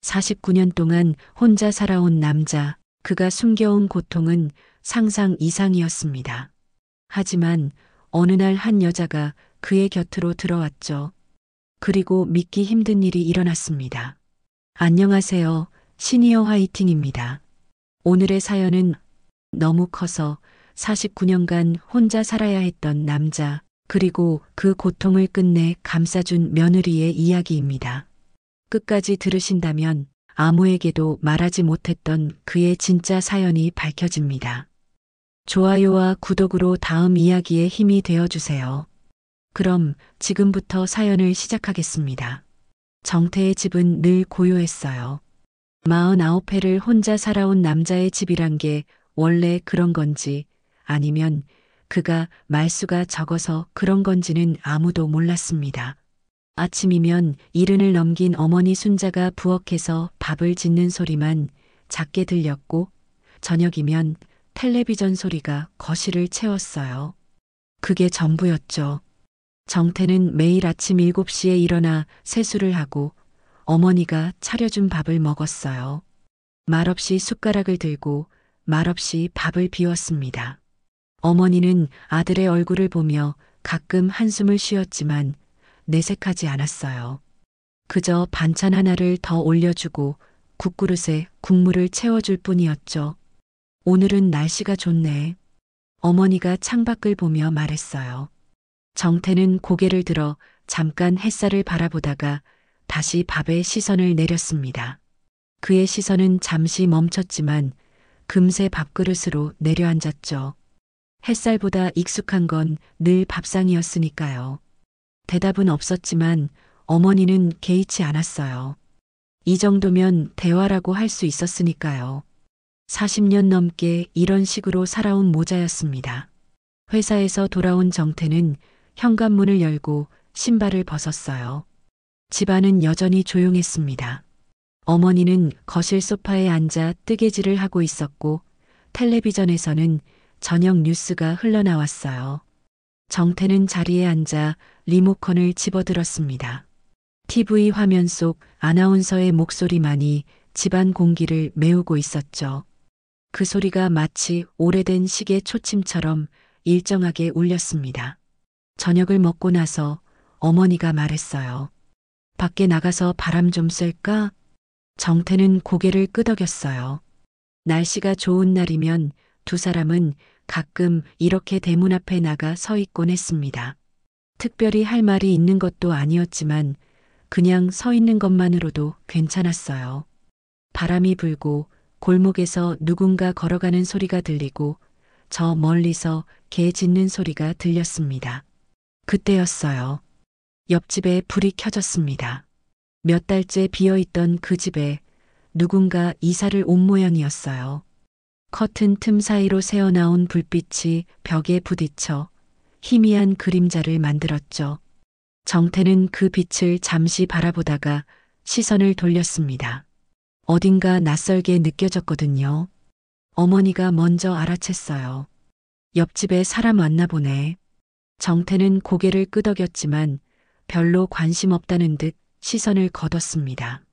49년 동안 혼자 살아온 남자, 그가 숨겨온 고통은 상상 이상이었습니다. 하지만 어느 날 한 여자가 그의 곁으로 들어왔죠. 그리고 믿기 힘든 일이 일어났습니다. 안녕하세요. 시니어 화이팅입니다. 오늘의 사연은 너무 커서 49년간 혼자 살아야 했던 남자, 그리고 그 고통을 끝내 감싸준 며느리의 이야기입니다. 끝까지 들으신다면 아무에게도 말하지 못했던 그의 진짜 사연이 밝혀집니다. 좋아요와 구독으로 다음 이야기에 힘이 되어주세요. 그럼 지금부터 사연을 시작하겠습니다. 정태의 집은 늘 고요했어요. 49회를 혼자 살아온 남자의 집이란 게 원래 그런 건지 아니면 그가 말수가 적어서 그런 건지는 아무도 몰랐습니다. 아침이면 이른을 넘긴 어머니 순자가 부엌에서 밥을 짓는 소리만 작게 들렸고 저녁이면 텔레비전 소리가 거실을 채웠어요. 그게 전부였죠. 정태는 매일 아침 7시에 일어나 세수를 하고 어머니가 차려준 밥을 먹었어요. 말없이 숟가락을 들고 말없이 밥을 비웠습니다. 어머니는 아들의 얼굴을 보며 가끔 한숨을 쉬었지만 내색하지 않았어요. 그저 반찬 하나를 더 올려주고 국그릇에 국물을 채워줄 뿐이었죠. 오늘은 날씨가 좋네. 어머니가 창밖을 보며 말했어요. 정태는 고개를 들어 잠깐 햇살을 바라보다가 다시 밥에 시선을 내렸습니다. 그의 시선은 잠시 멈췄지만 금세 밥그릇으로 내려앉았죠. 햇살보다 익숙한 건 늘 밥상이었으니까요. 대답은 없었지만 어머니는 개의치 않았어요. 이 정도면 대화라고 할 수 있었으니까요. 40년 넘게 이런 식으로 살아온 모자였습니다. 회사에서 돌아온 정태는 현관문을 열고 신발을 벗었어요. 집안은 여전히 조용했습니다. 어머니는 거실 소파에 앉아 뜨개질을 하고 있었고 텔레비전에서는 저녁 뉴스가 흘러나왔어요. 정태는 자리에 앉아 리모컨을 집어들었습니다. TV 화면 속 아나운서의 목소리만이 집안 공기를 메우고 있었죠. 그 소리가 마치 오래된 시계 초침처럼 일정하게 울렸습니다. 저녁을 먹고 나서 어머니가 말했어요. 밖에 나가서 바람 좀 쐴까? 정태는 고개를 끄덕였어요. 날씨가 좋은 날이면 두 사람은 가끔 이렇게 대문 앞에 나가 서 있곤 했습니다. 특별히 할 말이 있는 것도 아니었지만 그냥 서 있는 것만으로도 괜찮았어요. 바람이 불고 골목에서 누군가 걸어가는 소리가 들리고 저 멀리서 개 짖는 소리가 들렸습니다. 그때였어요. 옆집에 불이 켜졌습니다. 몇 달째 비어있던 그 집에 누군가 이사를 온 모양이었어요. 커튼 틈 사이로 새어나온 불빛이 벽에 부딪혀 희미한 그림자를 만들었죠. 정태는 그 빛을 잠시 바라보다가 시선을 돌렸습니다. 어딘가 낯설게 느껴졌거든요. 어머니가 먼저 알아챘어요. 옆집에 사람 왔나 보네. 정태는 고개를 끄덕였지만 별로 관심 없다는 듯 시선을 거뒀습니다.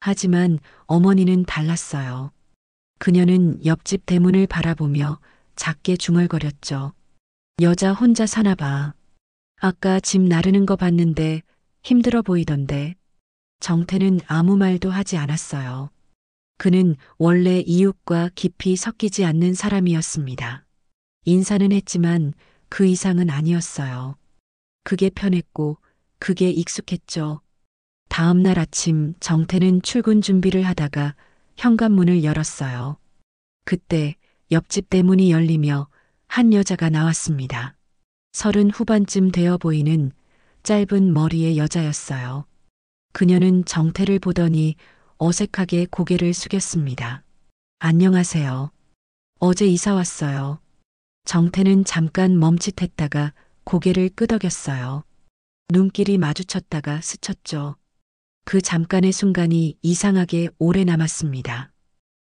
하지만 어머니는 달랐어요. 그녀는 옆집 대문을 바라보며 작게 중얼거렸죠. 여자 혼자 사나 봐. 아까 집 나르는 거 봤는데 힘들어 보이던데. 정태는 아무 말도 하지 않았어요. 그는 원래 이웃과 깊이 섞이지 않는 사람이었습니다. 인사는 했지만 그 이상은 아니었어요. 그게 편했고 그게 익숙했죠. 다음 날 아침 정태는 출근 준비를 하다가 현관문을 열었어요. 그때 옆집 대문이 열리며 한 여자가 나왔습니다. 30 후반쯤 되어 보이는 짧은 머리의 여자였어요. 그녀는 정태를 보더니 어색하게 고개를 숙였습니다. 안녕하세요. 어제 이사 왔어요. 정태는 잠깐 멈칫했다가 고개를 끄덕였어요. 눈길이 마주쳤다가 스쳤죠. 그 잠깐의 순간이 이상하게 오래 남았습니다.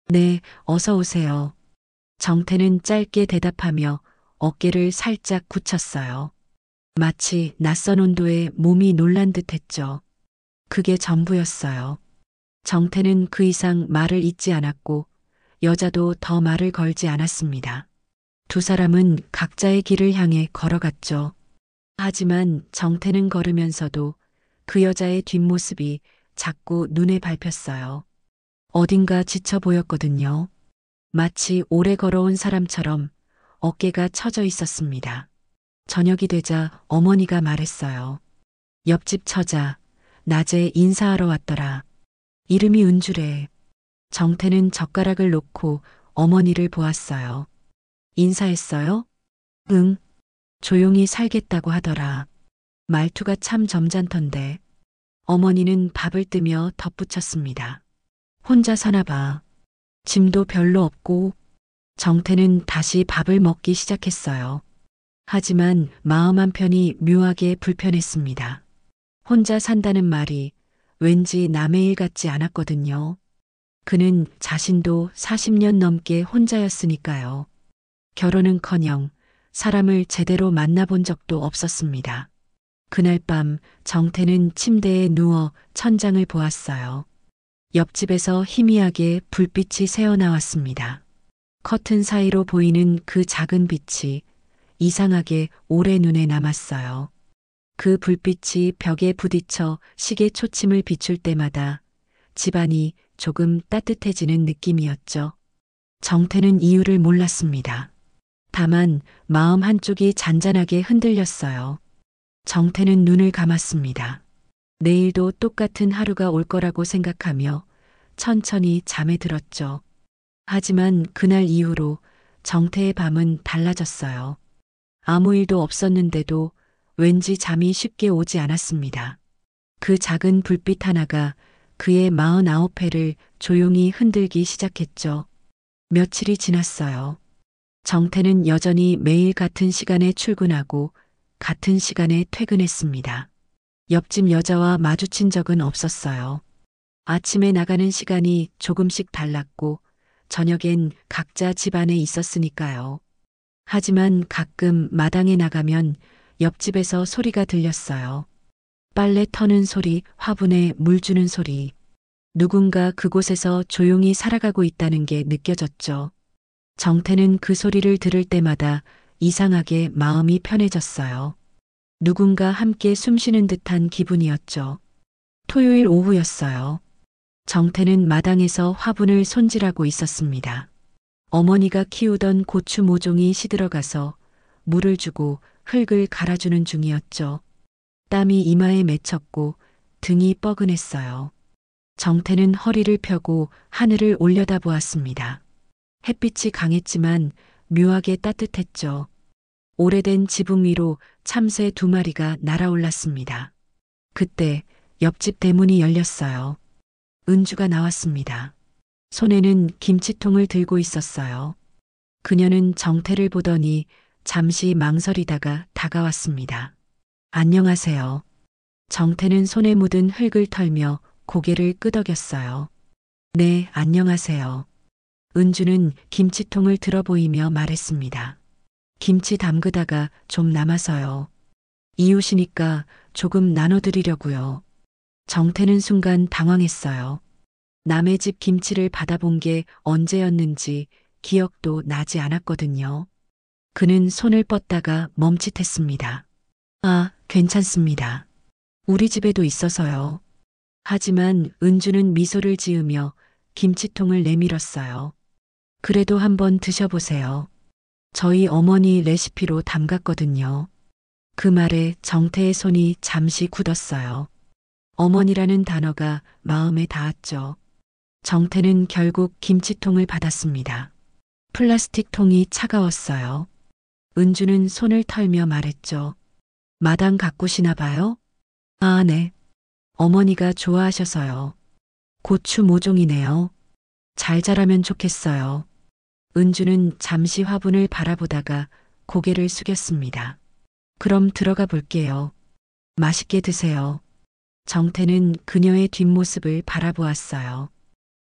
네, 어서 오세요. 정태는 짧게 대답하며 어깨를 살짝 굳혔어요. 마치 낯선 온도에 몸이 놀란 듯 했죠. 그게 전부였어요. 정태는 그 이상 말을 잇지 않았고 여자도 더 말을 걸지 않았습니다. 두 사람은 각자의 길을 향해 걸어갔죠. 하지만 정태는 걸으면서도 그 여자의 뒷모습이 자꾸 눈에 밟혔어요. 어딘가 지쳐 보였거든요. 마치 오래 걸어온 사람처럼 어깨가 처져 있었습니다. 저녁이 되자 어머니가 말했어요. 옆집 처자, 낮에 인사하러 왔더라. 이름이 은주래. 정태는 젓가락을 놓고 어머니를 보았어요. 인사했어요? 응. 조용히 살겠다고 하더라. 말투가 참 점잖던데. 어머니는 밥을 뜨며 덧붙였습니다. 혼자 사나 봐. 짐도 별로 없고. 정태는 다시 밥을 먹기 시작했어요. 하지만 마음 한편이 묘하게 불편했습니다. 혼자 산다는 말이 왠지 남의 일 같지 않았거든요. 그는 자신도 40년 넘게 혼자였으니까요. 결혼은커녕 사람을 제대로 만나본 적도 없었습니다. 그날 밤 정태는 침대에 누워 천장을 보았어요. 옆집에서 희미하게 불빛이 새어나왔습니다. 커튼 사이로 보이는 그 작은 빛이 이상하게 오래 눈에 남았어요. 그 불빛이 벽에 부딪혀 시계 초침을 비출 때마다 집안이 조금 따뜻해지는 느낌이었죠. 정태는 이유를 몰랐습니다. 다만 마음 한쪽이 잔잔하게 흔들렸어요. 정태는 눈을 감았습니다. 내일도 똑같은 하루가 올 거라고 생각하며 천천히 잠에 들었죠. 하지만 그날 이후로 정태의 밤은 달라졌어요. 아무 일도 없었는데도 왠지 잠이 쉽게 오지 않았습니다. 그 작은 불빛 하나가 그의 49회를 조용히 흔들기 시작했죠. 며칠이 지났어요. 정태는 여전히 매일 같은 시간에 출근하고 같은 시간에 퇴근했습니다. 옆집 여자와 마주친 적은 없었어요. 아침에 나가는 시간이 조금씩 달랐고 저녁엔 각자 집 안에 있었으니까요. 하지만 가끔 마당에 나가면 옆집에서 소리가 들렸어요. 빨래 터는 소리, 화분에 물 주는 소리. 누군가 그곳에서 조용히 살아가고 있다는 게 느껴졌죠. 정태는 그 소리를 들을 때마다 이상하게 마음이 편해졌어요. 누군가 함께 숨쉬는 듯한 기분이었죠. 토요일 오후였어요. 정태는 마당에서 화분을 손질하고 있었습니다. 어머니가 키우던 고추 모종이 시들어가서 물을 주고 흙을 갈아주는 중이었죠. 땀이 이마에 맺혔고 등이 뻐근했어요. 정태는 허리를 펴고 하늘을 올려다보았습니다. 햇빛이 강했지만 묘하게 따뜻했죠. 오래된 지붕 위로 참새 2마리가 날아올랐습니다. 그때 옆집 대문이 열렸어요. 은주가 나왔습니다. 손에는 김치통을 들고 있었어요. 그녀는 정태를 보더니 잠시 망설이다가 다가왔습니다. 안녕하세요. 정태는 손에 묻은 흙을 털며 고개를 끄덕였어요. 네, 안녕하세요. 은주는 김치통을 들어 보이며 말했습니다. 김치 담그다가 좀 남아서요. 이웃이니까 조금 나눠드리려고요. 정태는 순간 당황했어요. 남의 집 김치를 받아본 게 언제였는지 기억도 나지 않았거든요. 그는 손을 뻗다가 멈칫했습니다. 아, 괜찮습니다. 우리 집에도 있어서요. 하지만 은주는 미소를 지으며 김치통을 내밀었어요. 그래도 한번 드셔보세요. 저희 어머니 레시피로 담갔거든요. 그 말에 정태의 손이 잠시 굳었어요. 어머니라는 단어가 마음에 닿았죠. 정태는 결국 김치통을 받았습니다. 플라스틱 통이 차가웠어요. 은주는 손을 털며 말했죠. 마당 가꾸시나 봐요? 아, 네. 어머니가 좋아하셔서요. 고추 모종이네요. 잘 자라면 좋겠어요. 은주는 잠시 화분을 바라보다가 고개를 숙였습니다. 그럼 들어가 볼게요. 맛있게 드세요. 정태는 그녀의 뒷모습을 바라보았어요.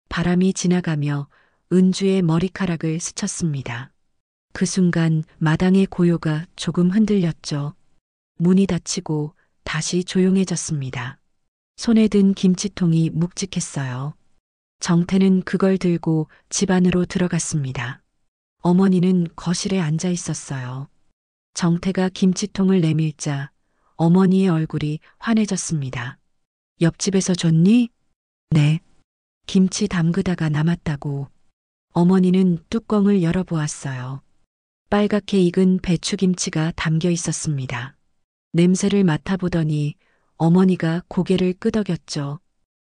바람이 지나가며 은주의 머리카락을 스쳤습니다. 그 순간 마당의 고요가 조금 흔들렸죠. 문이 닫히고 다시 조용해졌습니다. 손에 든 김치통이 묵직했어요. 정태는 그걸 들고 집 안으로 들어갔습니다. 어머니는 거실에 앉아 있었어요. 정태가 김치통을 내밀자 어머니의 얼굴이 환해졌습니다. 옆집에서 줬니? 네. 김치 담그다가 남았다고. 어머니는 뚜껑을 열어보았어요. 빨갛게 익은 배추김치가 담겨 있었습니다. 냄새를 맡아보더니 어머니가 고개를 끄덕였죠.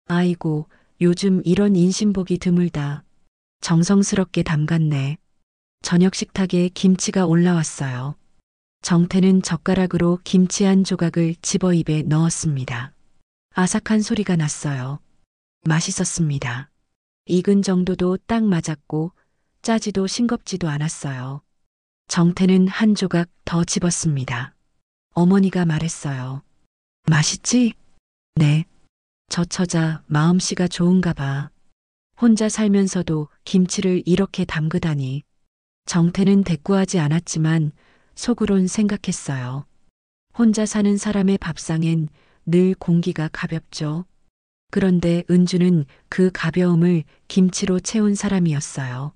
아이고, 요즘 이런 인심복이 드물다. 정성스럽게 담갔네. 저녁 식탁에 김치가 올라왔어요. 정태는 젓가락으로 김치 한 조각을 집어 입에 넣었습니다. 아삭한 소리가 났어요. 맛있었습니다. 익은 정도도 딱 맞았고 짜지도 싱겁지도 않았어요. 정태는 한 조각 더 집었습니다. 어머니가 말했어요. 맛있지? 네. 저 처자 마음씨가 좋은가 봐. 혼자 살면서도 김치를 이렇게 담그다니. 정태는 대꾸하지 않았지만 속으론 생각했어요. 혼자 사는 사람의 밥상엔 늘 공기가 가볍죠. 그런데 은주는 그 가벼움을 김치로 채운 사람이었어요.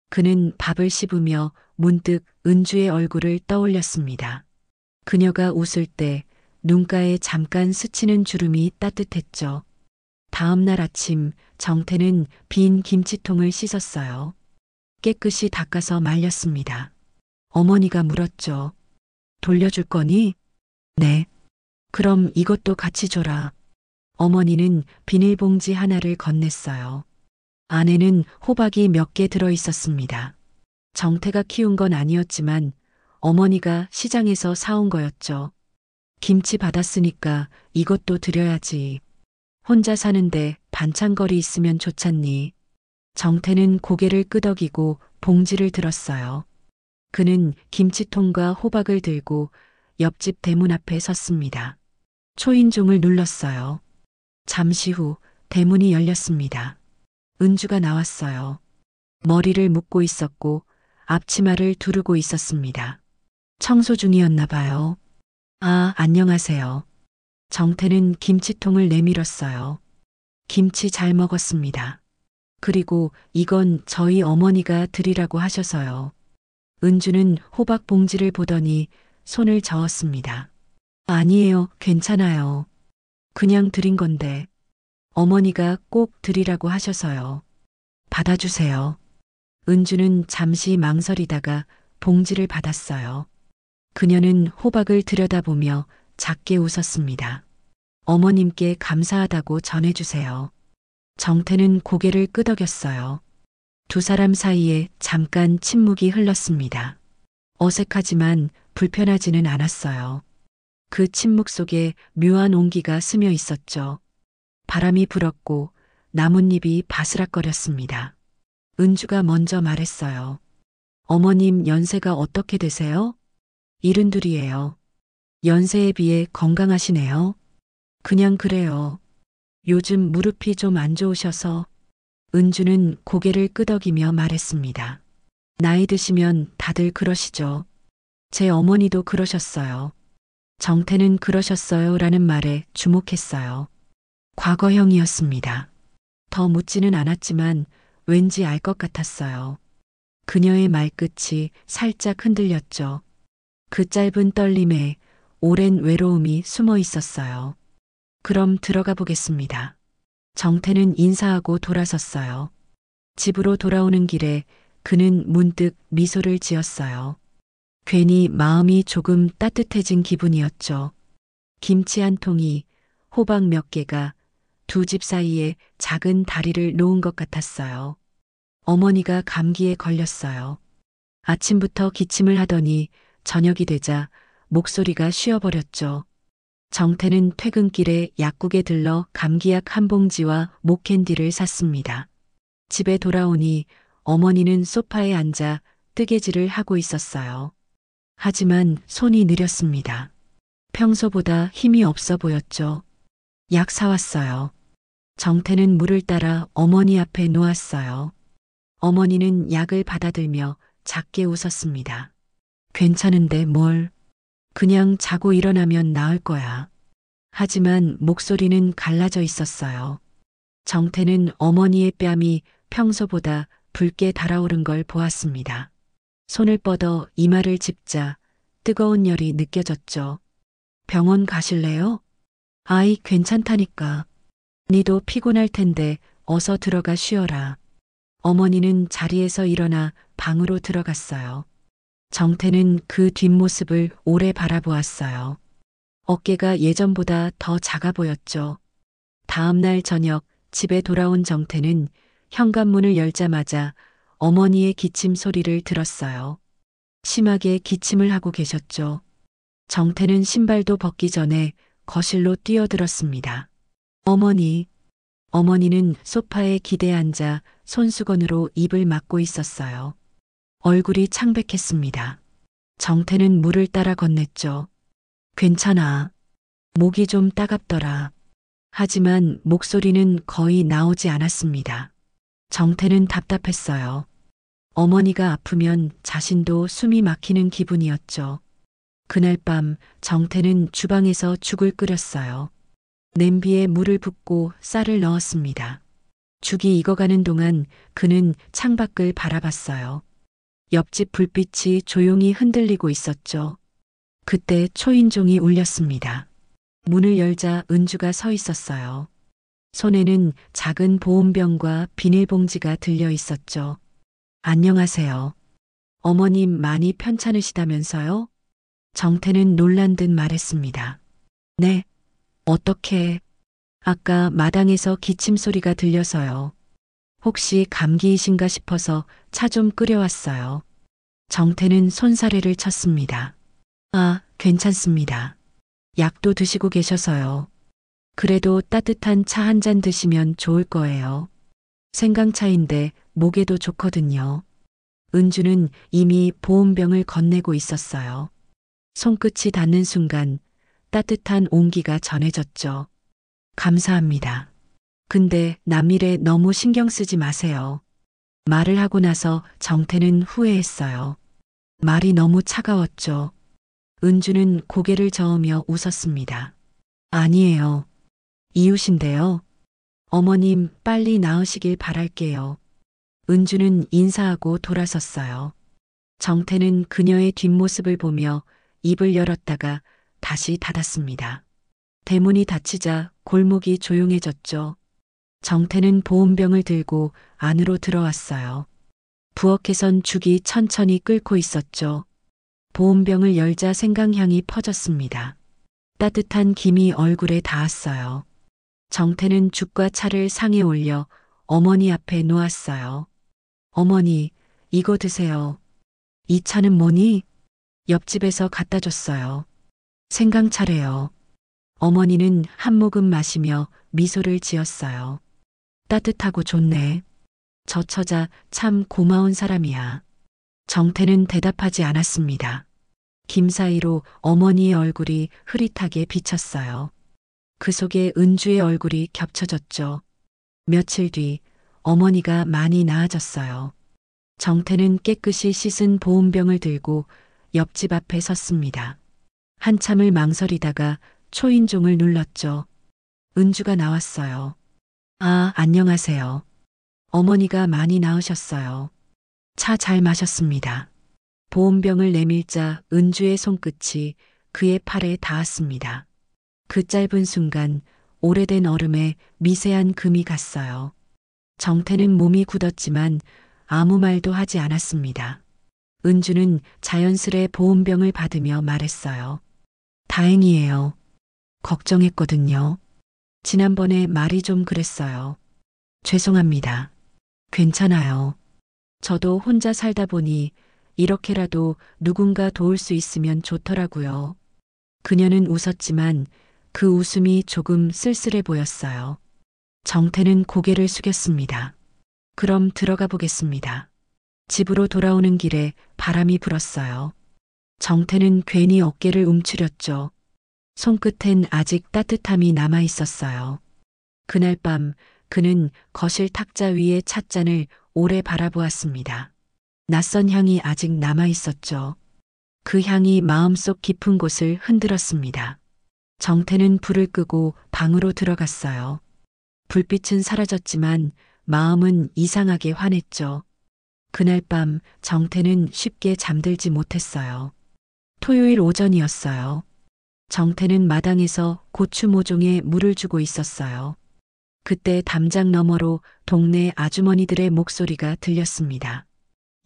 그는 밥을 씹으며 문득 은주의 얼굴을 떠올렸습니다. 그녀가 웃을 때 눈가에 잠깐 스치는 주름이 따뜻했죠. 다음 날 아침 정태는 빈 김치통을 씻었어요. 깨끗이 닦아서 말렸습니다. 어머니가 물었죠. 돌려줄 거니? 네. 그럼 이것도 같이 줘라. 어머니는 비닐봉지 하나를 건넸어요. 안에는 호박이 몇 개 들어 있었습니다. 정태가 키운 건 아니었지만 어머니가 시장에서 사온 거였죠. 김치 받았으니까 이것도 드려야지. 혼자 사는데 반찬거리 있으면 좋잖니. 정태는 고개를 끄덕이고 봉지를 들었어요. 그는 김치통과 호박을 들고 옆집 대문 앞에 섰습니다. 초인종을 눌렀어요. 잠시 후 대문이 열렸습니다. 은주가 나왔어요. 머리를 묶고 있었고 앞치마를 두르고 있었습니다. 청소 중이었나 봐요. 아, 안녕하세요. 정태는 김치통을 내밀었어요. 김치 잘 먹었습니다. 그리고 이건 저희 어머니가 드리라고 하셔서요. 은주는 호박 봉지를 보더니 손을 저었습니다. 아니에요, 괜찮아요. 그냥 드린 건데 어머니가 꼭 드리라고 하셔서요. 받아주세요. 은주는 잠시 망설이다가 봉지를 받았어요. 그녀는 호박을 들여다보며 작게 웃었습니다. 어머님께 감사하다고 전해주세요. 정태는 고개를 끄덕였어요. 두 사람 사이에 잠깐 침묵이 흘렀습니다. 어색하지만 불편하지는 않았어요. 그 침묵 속에 묘한 온기가 스며 있었죠. 바람이 불었고 나뭇잎이 바스락거렸습니다. 은주가 먼저 말했어요. 어머님 연세가 어떻게 되세요? 72이에요. 연세에 비해 건강하시네요. 그냥 그래요. 요즘 무릎이 좀 안 좋으셔서. 은주는 고개를 끄덕이며 말했습니다. 나이 드시면 다들 그러시죠. 제 어머니도 그러셨어요. 정태는 그러셨어요 라는 말에 주목했어요. 과거형이었습니다. 더 묻지는 않았지만 왠지 알 것 같았어요. 그녀의 말끝이 살짝 흔들렸죠. 그 짧은 떨림에 오랜 외로움이 숨어 있었어요. 그럼 들어가 보겠습니다. 정태는 인사하고 돌아섰어요. 집으로 돌아오는 길에 그는 문득 미소를 지었어요. 괜히 마음이 조금 따뜻해진 기분이었죠. 김치 한 통이, 호박 몇 개가 두 집 사이에 작은 다리를 놓은 것 같았어요. 어머니가 감기에 걸렸어요. 아침부터 기침을 하더니 저녁이 되자 목소리가 쉬어버렸죠. 정태는 퇴근길에 약국에 들러 감기약 한 봉지와 목캔디를 샀습니다. 집에 돌아오니 어머니는 소파에 앉아 뜨개질을 하고 있었어요. 하지만 손이 느렸습니다. 평소보다 힘이 없어 보였죠. 약 사왔어요. 정태는 물을 따라 어머니 앞에 놓았어요. 어머니는 약을 받아들며 작게 웃었습니다. 괜찮은데 뭘. 그냥 자고 일어나면 나을 거야. 하지만 목소리는 갈라져 있었어요. 정태는 어머니의 뺨이 평소보다 붉게 달아오른 걸 보았습니다. 손을 뻗어 이마를 짚자 뜨거운 열이 느껴졌죠. 병원 가실래요? 아이 괜찮다니까. 니도 피곤할 텐데 어서 들어가 쉬어라. 어머니는 자리에서 일어나 방으로 들어갔어요. 정태는 그 뒷모습을 오래 바라보았어요. 어깨가 예전보다 더 작아 보였죠. 다음 날 저녁 집에 돌아온 정태는 현관문을 열자마자 어머니의 기침 소리를 들었어요. 심하게 기침을 하고 계셨죠. 정태는 신발도 벗기 전에 거실로 뛰어들었습니다. 어머니. 어머니는 소파에 기대 앉아 손수건으로 입을 막고 있었어요. 얼굴이 창백했습니다. 정태는 물을 따라 건넸죠. 괜찮아. 목이 좀 따갑더라. 하지만 목소리는 거의 나오지 않았습니다. 정태는 답답했어요. 어머니가 아프면 자신도 숨이 막히는 기분이었죠. 그날 밤 정태는 주방에서 죽을 끓였어요. 냄비에 물을 붓고 쌀을 넣었습니다. 죽이 익어가는 동안 그는 창밖을 바라봤어요. 옆집 불빛이 조용히 흔들리고 있었죠. 그때 초인종이 울렸습니다. 문을 열자 은주가 서 있었어요. 손에는 작은 보온병과 비닐봉지가 들려 있었죠. 안녕하세요. 어머님 많이 편찮으시다면서요? 정태는 놀란 듯 말했습니다. 네. 어떻게? 아까 마당에서 기침 소리가 들려서요. 혹시 감기이신가 싶어서 차 좀 끓여왔어요. 정태는 손사래를 쳤습니다. 아, 괜찮습니다. 약도 드시고 계셔서요. 그래도 따뜻한 차 한 잔 드시면 좋을 거예요. 생강차인데 목에도 좋거든요. 은주는 이미 보온병을 건네고 있었어요. 손끝이 닿는 순간 따뜻한 온기가 전해졌죠. 감사합니다. 근데 남일에 너무 신경 쓰지 마세요. 말을 하고 나서 정태는 후회했어요. 말이 너무 차가웠죠. 은주는 고개를 저으며 웃었습니다. 아니에요. 이웃인데요. 어머님 빨리 나으시길 바랄게요. 은주는 인사하고 돌아섰어요. 정태는 그녀의 뒷모습을 보며 입을 열었다가 다시 닫았습니다. 대문이 닫히자 골목이 조용해졌죠. 정태는 보온병을 들고 안으로 들어왔어요. 부엌에선 죽이 천천히 끓고 있었죠. 보온병을 열자 생강향이 퍼졌습니다. 따뜻한 김이 얼굴에 닿았어요. 정태는 죽과 차를 상에 올려 어머니 앞에 놓았어요. 어머니, 이거 드세요. 이 차는 뭐니? 옆집에서 갖다 줬어요. 생강차래요. 어머니는 한 모금 마시며 미소를 지었어요. 따뜻하고 좋네. 저 처자 참 고마운 사람이야. 정태는 대답하지 않았습니다. 김 사이로 어머니의 얼굴이 흐릿하게 비쳤어요. 그 속에 은주의 얼굴이 겹쳐졌죠. 며칠 뒤 어머니가 많이 나아졌어요. 정태는 깨끗이 씻은 보온병을 들고 옆집 앞에 섰습니다. 한참을 망설이다가 초인종을 눌렀죠. 은주가 나왔어요. 아, 안녕하세요. 어머니가 많이 나으셨어요. 차 잘 마셨습니다. 보온병을 내밀자 은주의 손끝이 그의 팔에 닿았습니다. 그 짧은 순간 오래된 얼음에 미세한 금이 갔어요. 정태는 몸이 굳었지만 아무 말도 하지 않았습니다. 은주는 자연스레 보온병을 받으며 말했어요. 다행이에요. 걱정했거든요. 지난번에 말이 좀 그랬어요. 죄송합니다. 괜찮아요. 저도 혼자 살다 보니 이렇게라도 누군가 도울 수 있으면 좋더라고요. 그녀는 웃었지만 그 웃음이 조금 쓸쓸해 보였어요. 정태는 고개를 숙였습니다. 그럼 들어가 보겠습니다. 집으로 돌아오는 길에 바람이 불었어요. 정태는 괜히 어깨를 움츠렸죠. 손끝엔 아직 따뜻함이 남아 있었어요. 그날 밤 그는 거실 탁자 위에 찻잔을 오래 바라보았습니다. 낯선 향이 아직 남아 있었죠. 그 향이 마음속 깊은 곳을 흔들었습니다. 정태는 불을 끄고 방으로 들어갔어요. 불빛은 사라졌지만 마음은 이상하게 환했죠. 그날 밤 정태는 쉽게 잠들지 못했어요. 토요일 오전이었어요. 정태는 마당에서 고추 모종에 물을 주고 있었어요. 그때 담장 너머로 동네 아주머니들의 목소리가 들렸습니다.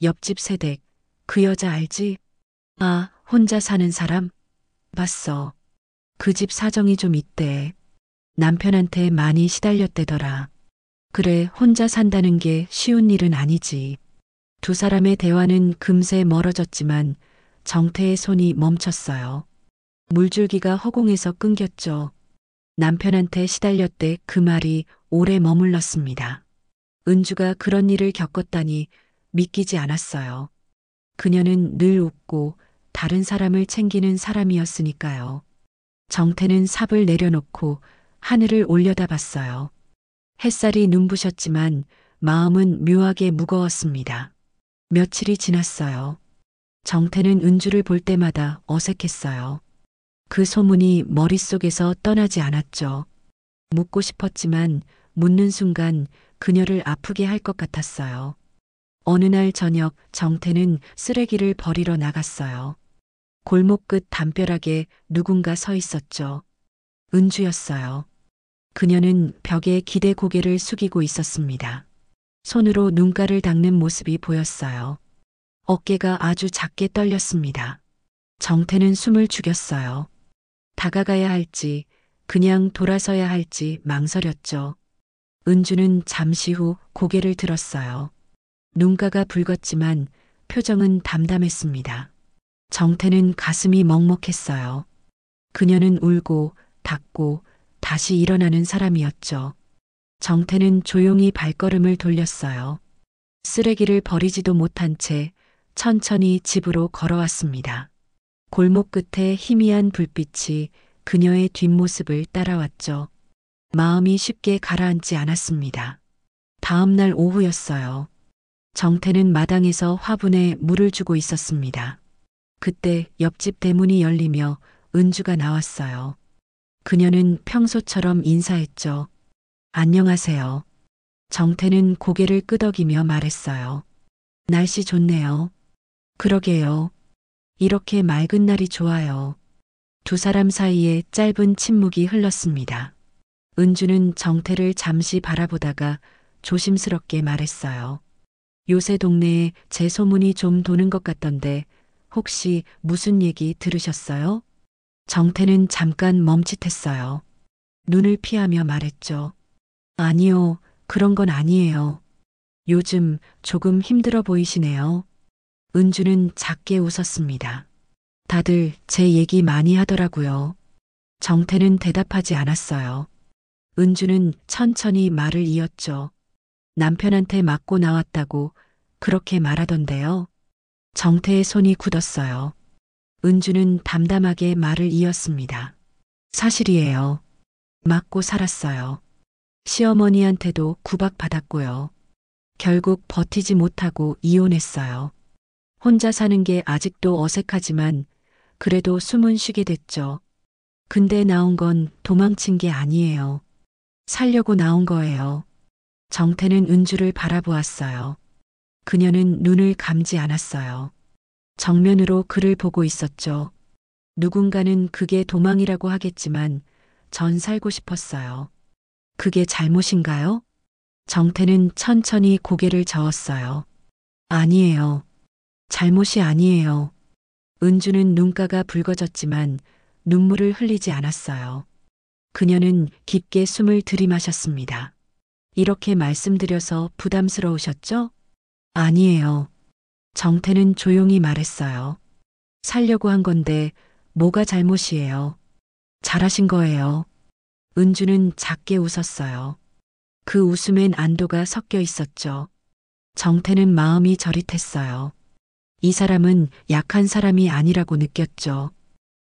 옆집 세댁, 그 여자 알지? 아, 혼자 사는 사람? 봤어. 그 집 사정이 좀 있대. 남편한테 많이 시달렸대더라. 그래, 혼자 산다는 게 쉬운 일은 아니지. 두 사람의 대화는 금세 멀어졌지만 정태의 손이 멈췄어요. 물줄기가 허공에서 끊겼죠. 남편한테 시달렸대 그 말이 오래 머물렀습니다. 은주가 그런 일을 겪었다니 믿기지 않았어요. 그녀는 늘 웃고 다른 사람을 챙기는 사람이었으니까요. 정태는 삽을 내려놓고 하늘을 올려다봤어요. 햇살이 눈부셨지만 마음은 묘하게 무거웠습니다. 며칠이 지났어요. 정태는 은주를 볼 때마다 어색했어요. 그 소문이 머릿속에서 떠나지 않았죠. 묻고 싶었지만 묻는 순간 그녀를 아프게 할 것 같았어요. 어느 날 저녁 정태는 쓰레기를 버리러 나갔어요. 골목 끝 담벼락에 누군가 서 있었죠. 은주였어요. 그녀는 벽에 기대 고개를 숙이고 있었습니다. 손으로 눈가를 닦는 모습이 보였어요. 어깨가 아주 작게 떨렸습니다. 정태는 숨을 죽였어요. 다가가야 할지, 그냥 돌아서야 할지 망설였죠. 은주는 잠시 후 고개를 들었어요. 눈가가 붉었지만 표정은 담담했습니다. 정태는 가슴이 먹먹했어요. 그녀는 울고 닫고 다시 일어나는 사람이었죠. 정태는 조용히 발걸음을 돌렸어요. 쓰레기를 버리지도 못한 채 천천히 집으로 걸어왔습니다. 골목 끝에 희미한 불빛이 그녀의 뒷모습을 따라왔죠. 마음이 쉽게 가라앉지 않았습니다. 다음 날 오후였어요. 정태는 마당에서 화분에 물을 주고 있었습니다. 그때 옆집 대문이 열리며 은주가 나왔어요. 그녀는 평소처럼 인사했죠. 안녕하세요. 정태는 고개를 끄덕이며 말했어요. 날씨 좋네요. 그러게요. 이렇게 맑은 날이 좋아요. 두 사람 사이에 짧은 침묵이 흘렀습니다. 은주는 정태를 잠시 바라보다가 조심스럽게 말했어요. 요새 동네에 제 소문이 좀 도는 것 같던데 혹시 무슨 얘기 들으셨어요? 정태는 잠깐 멈칫했어요. 눈을 피하며 말했죠. 아니요, 그런 건 아니에요. 요즘 조금 힘들어 보이시네요. 은주는 작게 웃었습니다. 다들 제 얘기 많이 하더라고요. 정태는 대답하지 않았어요. 은주는 천천히 말을 이었죠. 남편한테 맞고 나왔다고 그렇게 말하던데요. 정태의 손이 굳었어요. 은주는 담담하게 말을 이었습니다. 사실이에요. 맞고 살았어요. 시어머니한테도 구박받았고요. 결국 버티지 못하고 이혼했어요. 혼자 사는 게 아직도 어색하지만 그래도 숨은 쉬게 됐죠. 근데 나온 건 도망친 게 아니에요. 살려고 나온 거예요. 정태는 은주를 바라보았어요. 그녀는 눈을 감지 않았어요. 정면으로 그를 보고 있었죠. 누군가는 그게 도망이라고 하겠지만 전 살고 싶었어요. 그게 잘못인가요? 정태는 천천히 고개를 저었어요. 아니에요. 잘못이 아니에요. 은주는 눈가가 붉어졌지만 눈물을 흘리지 않았어요. 그녀는 깊게 숨을 들이마셨습니다. 이렇게 말씀드려서 부담스러우셨죠? 아니에요. 정태는 조용히 말했어요. 살려고 한 건데 뭐가 잘못이에요. 잘하신 거예요. 은주는 작게 웃었어요. 그 웃음엔 안도가 섞여 있었죠. 정태는 마음이 저릿했어요. 이 사람은 약한 사람이 아니라고 느꼈죠.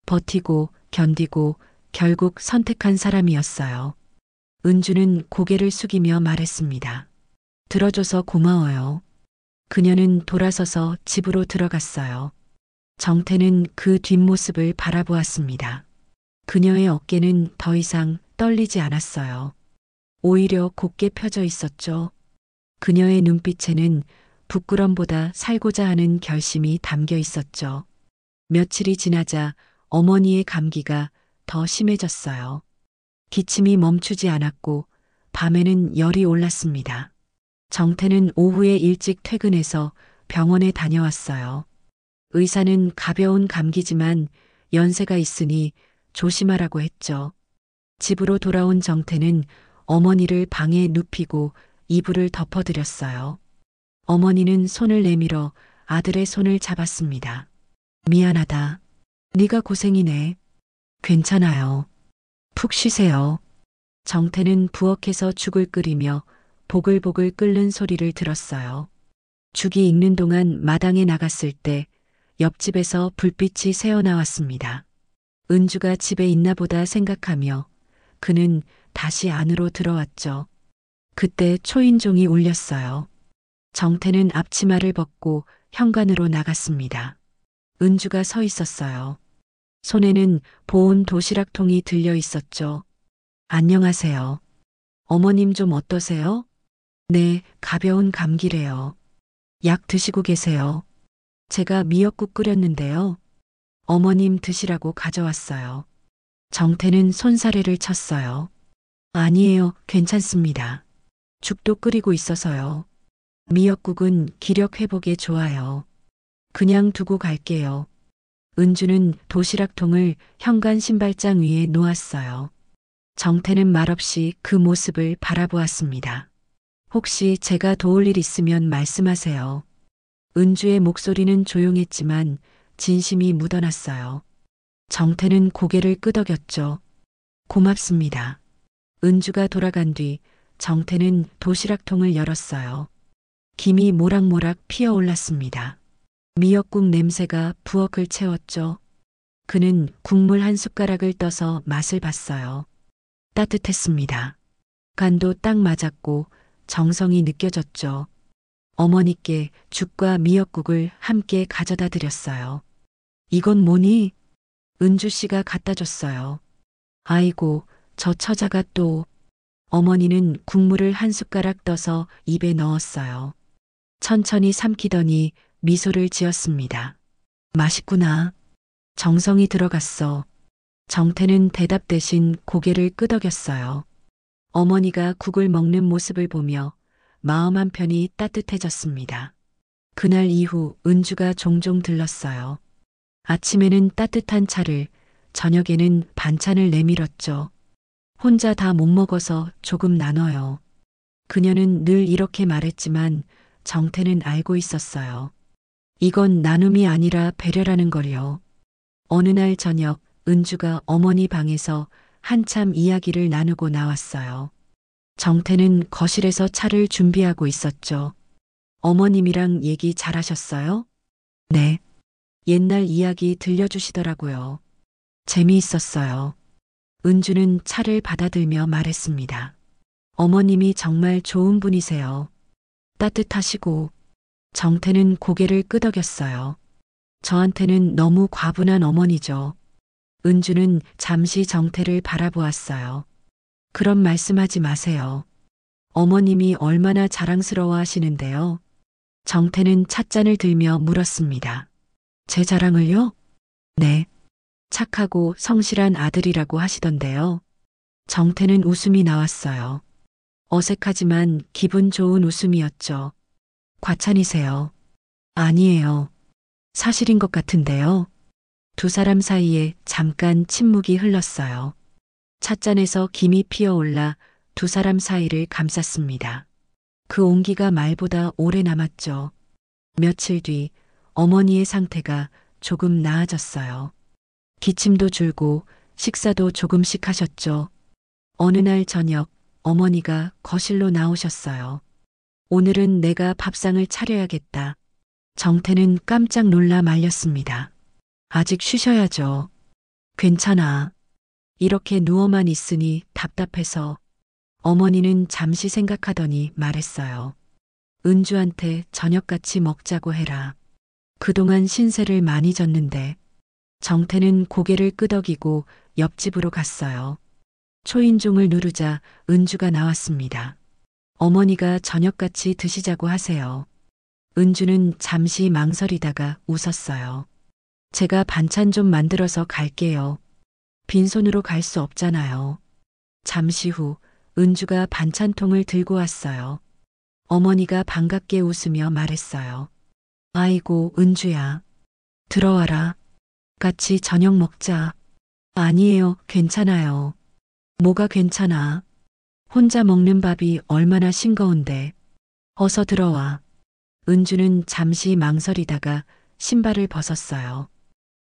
버티고 견디고 결국 선택한 사람이었어요. 은주는 고개를 숙이며 말했습니다. 들어줘서 고마워요. 그녀는 돌아서서 집으로 들어갔어요. 정태는 그 뒷모습을 바라보았습니다. 그녀의 어깨는 더 이상 떨리지 않았어요. 오히려 곱게 펴져 있었죠. 그녀의 눈빛에는 부끄럼보다 살고자 하는 결심이 담겨 있었죠. 며칠이 지나자 어머니의 감기가 더 심해졌어요. 기침이 멈추지 않았고 밤에는 열이 올랐습니다. 정태는 오후에 일찍 퇴근해서 병원에 다녀왔어요. 의사는 가벼운 감기지만 연세가 있으니 조심하라고 했죠. 집으로 돌아온 정태는 어머니를 방에 눕히고 이불을 덮어드렸어요. 어머니는 손을 내밀어 아들의 손을 잡았습니다. 미안하다. 네가 고생이네. 괜찮아요. 푹 쉬세요. 정태는 부엌에서 죽을 끓이며 보글보글 끓는 소리를 들었어요. 죽이 익는 동안 마당에 나갔을 때 옆집에서 불빛이 새어나왔습니다. 은주가 집에 있나 보다 생각하며 그는 다시 안으로 들어왔죠. 그때 초인종이 울렸어요. 정태는 앞치마를 벗고 현관으로 나갔습니다. 은주가 서 있었어요. 손에는 보온 도시락통이 들려 있었죠. 안녕하세요. 어머님 좀 어떠세요? 네, 가벼운 감기래요. 약 드시고 계세요. 제가 미역국 끓였는데요. 어머님 드시라고 가져왔어요. 정태는 손사래를 쳤어요. 아니에요, 괜찮습니다. 죽도 끓이고 있어서요. 미역국은 기력 회복에 좋아요. 그냥 두고 갈게요. 은주는 도시락통을 현관 신발장 위에 놓았어요. 정태는 말없이 그 모습을 바라보았습니다. 혹시 제가 도울 일 있으면 말씀하세요. 은주의 목소리는 조용했지만 진심이 묻어났어요. 정태는 고개를 끄덕였죠. 고맙습니다. 은주가 돌아간 뒤 정태는 도시락통을 열었어요. 김이 모락모락 피어올랐습니다. 미역국 냄새가 부엌을 채웠죠. 그는 국물 한 숟가락을 떠서 맛을 봤어요. 따뜻했습니다. 간도 딱 맞았고 정성이 느껴졌죠. 어머니께 죽과 미역국을 함께 가져다 드렸어요. 이건 뭐니? 은주 씨가 갖다 줬어요. 아이고, 저 처자가 또. 어머니는 국물을 한 숟가락 떠서 입에 넣었어요. 천천히 삼키더니 미소를 지었습니다. 맛있구나. 정성이 들어갔어. 정태는 대답 대신 고개를 끄덕였어요. 어머니가 국을 먹는 모습을 보며 마음 한편이 따뜻해졌습니다. 그날 이후 은주가 종종 들렀어요. 아침에는 따뜻한 차를, 저녁에는 반찬을 내밀었죠. 혼자 다 못 먹어서 조금 나눠요. 그녀는 늘 이렇게 말했지만 정태는 알고 있었어요. 이건 나눔이 아니라 배려라는 걸요. 어느 날 저녁 은주가 어머니 방에서 한참 이야기를 나누고 나왔어요. 정태는 거실에서 차를 준비하고 있었죠. 어머님이랑 얘기 잘하셨어요? 네. 옛날 이야기 들려주시더라고요. 재미있었어요. 은주는 차를 받아들며 말했습니다. 어머님이 정말 좋은 분이세요. 따뜻하시고. 정태는 고개를 끄덕였어요. 저한테는 너무 과분한 어머니죠. 은주는 잠시 정태를 바라보았어요. 그런 말씀하지 마세요. 어머님이 얼마나 자랑스러워 하시는데요. 정태는 찻잔을 들며 물었습니다. 제 자랑을요? 네. 착하고 성실한 아들이라고 하시던데요. 정태는 웃음이 나왔어요. 어색하지만 기분 좋은 웃음이었죠. 과찬이세요. 아니에요. 사실인 것 같은데요. 두 사람 사이에 잠깐 침묵이 흘렀어요. 찻잔에서 김이 피어올라 두 사람 사이를 감쌌습니다. 그 온기가 말보다 오래 남았죠. 며칠 뒤 어머니의 상태가 조금 나아졌어요. 기침도 줄고 식사도 조금씩 하셨죠. 어느 날 저녁 어머니가 거실로 나오셨어요. 오늘은 내가 밥상을 차려야겠다. 정태는 깜짝 놀라 말렸습니다. 아직 쉬셔야죠. 괜찮아. 이렇게 누워만 있으니 답답해서. 어머니는 잠시 생각하더니 말했어요. 은주한테 저녁같이 먹자고 해라. 그동안 신세를 많이 졌는데. 정태는 고개를 끄덕이고 옆집으로 갔어요. 초인종을 누르자 은주가 나왔습니다. 어머니가 저녁같이 드시자고 하세요. 은주는 잠시 망설이다가 웃었어요. 제가 반찬 좀 만들어서 갈게요. 빈손으로 갈 수 없잖아요. 잠시 후 은주가 반찬통을 들고 왔어요. 어머니가 반갑게 웃으며 말했어요. 아이고, 은주야. 들어와라. 같이 저녁 먹자. 아니에요, 괜찮아요. 뭐가 괜찮아? 혼자 먹는 밥이 얼마나 싱거운데. 어서 들어와. 은주는 잠시 망설이다가 신발을 벗었어요.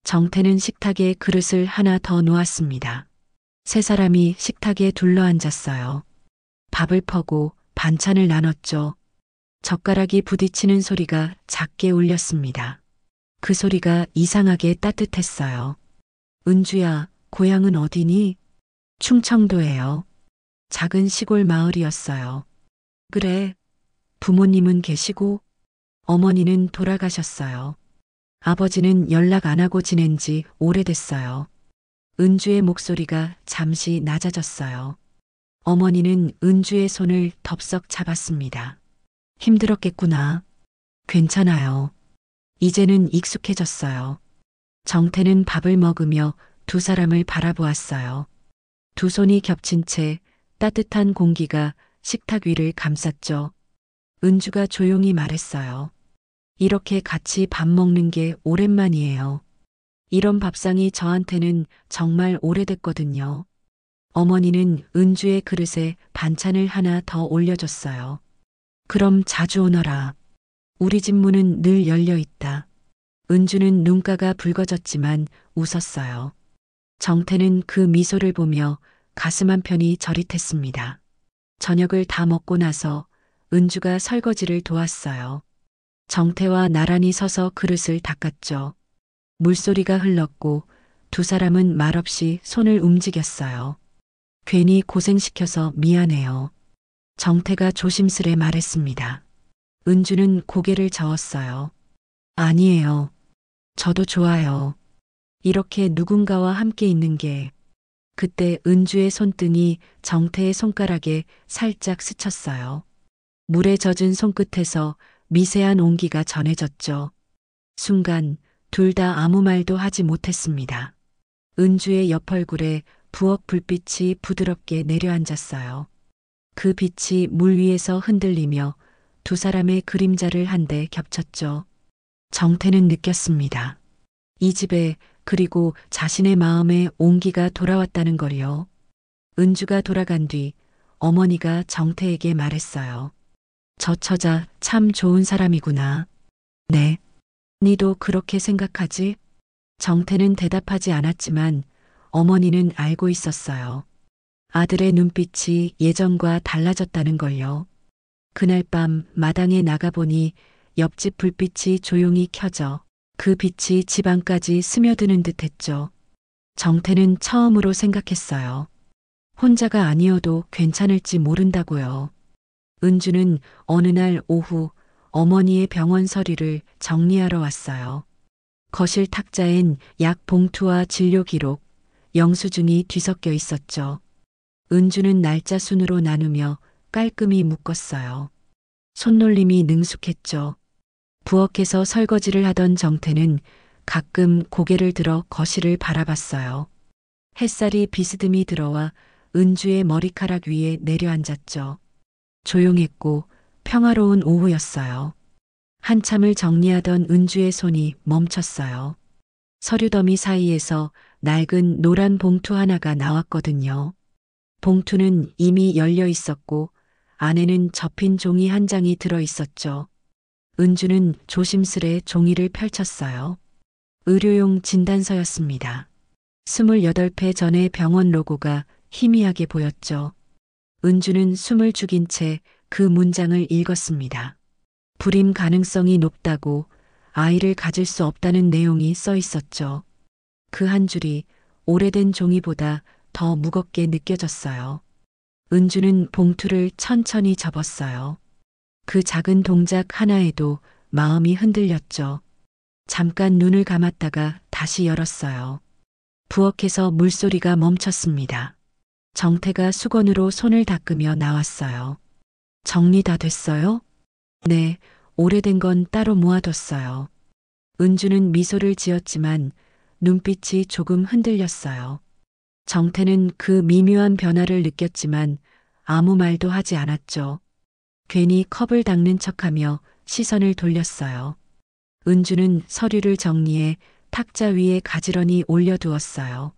정태는 식탁에 그릇을 하나 더 놓았습니다. 세 사람이 식탁에 둘러앉았어요. 밥을 퍼고 반찬을 나눴죠. 젓가락이 부딪히는 소리가 작게 울렸습니다. 그 소리가 이상하게 따뜻했어요. 은주야, 고향은 어디니? 충청도예요. 작은 시골 마을이었어요. 그래. 부모님은 계시고 어머니는 돌아가셨어요. 아버지는 연락 안 하고 지낸 지 오래됐어요. 은주의 목소리가 잠시 낮아졌어요. 어머니는 은주의 손을 덥석 잡았습니다. 힘들었겠구나. 괜찮아요. 이제는 익숙해졌어요. 정태는 밥을 먹으며 두 사람을 바라보았어요. 두 손이 겹친 채 따뜻한 공기가 식탁 위를 감쌌죠. 은주가 조용히 말했어요. 이렇게 같이 밥 먹는 게 오랜만이에요. 이런 밥상이 저한테는 정말 오래됐거든요. 어머니는 은주의 그릇에 반찬을 하나 더 올려줬어요. 그럼 자주 오너라. 우리 집 문은 늘 열려 있다. 은주는 눈가가 붉어졌지만 웃었어요. 정태는 그 미소를 보며 가슴 한편이 저릿했습니다. 저녁을 다 먹고 나서 은주가 설거지를 도왔어요. 정태와 나란히 서서 그릇을 닦았죠. 물소리가 흘렀고 두 사람은 말없이 손을 움직였어요. 괜히 고생시켜서 미안해요. 정태가 조심스레 말했습니다. 은주는 고개를 저었어요. 아니에요. 저도 좋아요. 이렇게 누군가와 함께 있는 게. 그때 은주의 손등이 정태의 손가락에 살짝 스쳤어요. 물에 젖은 손끝에서 미세한 온기가 전해졌죠. 순간 둘 다 아무 말도 하지 못했습니다. 은주의 옆 얼굴에 부엌 불빛이 부드럽게 내려앉았어요. 그 빛이 물 위에서 흔들리며 두 사람의 그림자를 한데 겹쳤죠. 정태는 느꼈습니다. 이 집에 그리고 자신의 마음에 온기가 돌아왔다는 걸요. 은주가 돌아간 뒤 어머니가 정태에게 말했어요. 저 처자 참 좋은 사람이구나. 네. 니도 그렇게 생각하지? 정태는 대답하지 않았지만 어머니는 알고 있었어요. 아들의 눈빛이 예전과 달라졌다는 걸요. 그날 밤 마당에 나가보니 옆집 불빛이 조용히 켜져 그 빛이 집 안까지 스며드는 듯 했죠. 정태는 처음으로 생각했어요. 혼자가 아니어도 괜찮을지 모른다고요. 은주는 어느 날 오후 어머니의 병원 서류를 정리하러 왔어요. 거실 탁자엔 약 봉투와 진료 기록, 영수증이 뒤섞여 있었죠. 은주는 날짜 순으로 나누며 깔끔히 묶었어요. 손놀림이 능숙했죠. 부엌에서 설거지를 하던 정태는 가끔 고개를 들어 거실을 바라봤어요. 햇살이 비스듬히 들어와 은주의 머리카락 위에 내려앉았죠. 조용했고 평화로운 오후였어요. 한참을 정리하던 은주의 손이 멈췄어요. 서류 더미 사이에서 낡은 노란 봉투 하나가 나왔거든요. 봉투는 이미 열려 있었고 안에는 접힌 종이 한 장이 들어 있었죠. 은주는 조심스레 종이를 펼쳤어요. 의료용 진단서였습니다. 28회 전의 병원 로고가 희미하게 보였죠. 은주는 숨을 죽인 채 그 문장을 읽었습니다. 불임 가능성이 높다고 아이를 가질 수 없다는 내용이 써 있었죠. 그 한 줄이 오래된 종이보다 더 무겁게 느껴졌어요. 은주는 봉투를 천천히 접었어요. 그 작은 동작 하나에도 마음이 흔들렸죠. 잠깐 눈을 감았다가 다시 열었어요. 부엌에서 물소리가 멈췄습니다. 정태가 수건으로 손을 닦으며 나왔어요. 정리 다 됐어요? 네, 오래된 건 따로 모아뒀어요. 은주는 미소를 지었지만 눈빛이 조금 흔들렸어요. 정태는 그 미묘한 변화를 느꼈지만 아무 말도 하지 않았죠. 괜히 컵을 닦는 척하며 시선을 돌렸어요. 은주는 서류를 정리해 탁자 위에 가지런히 올려두었어요.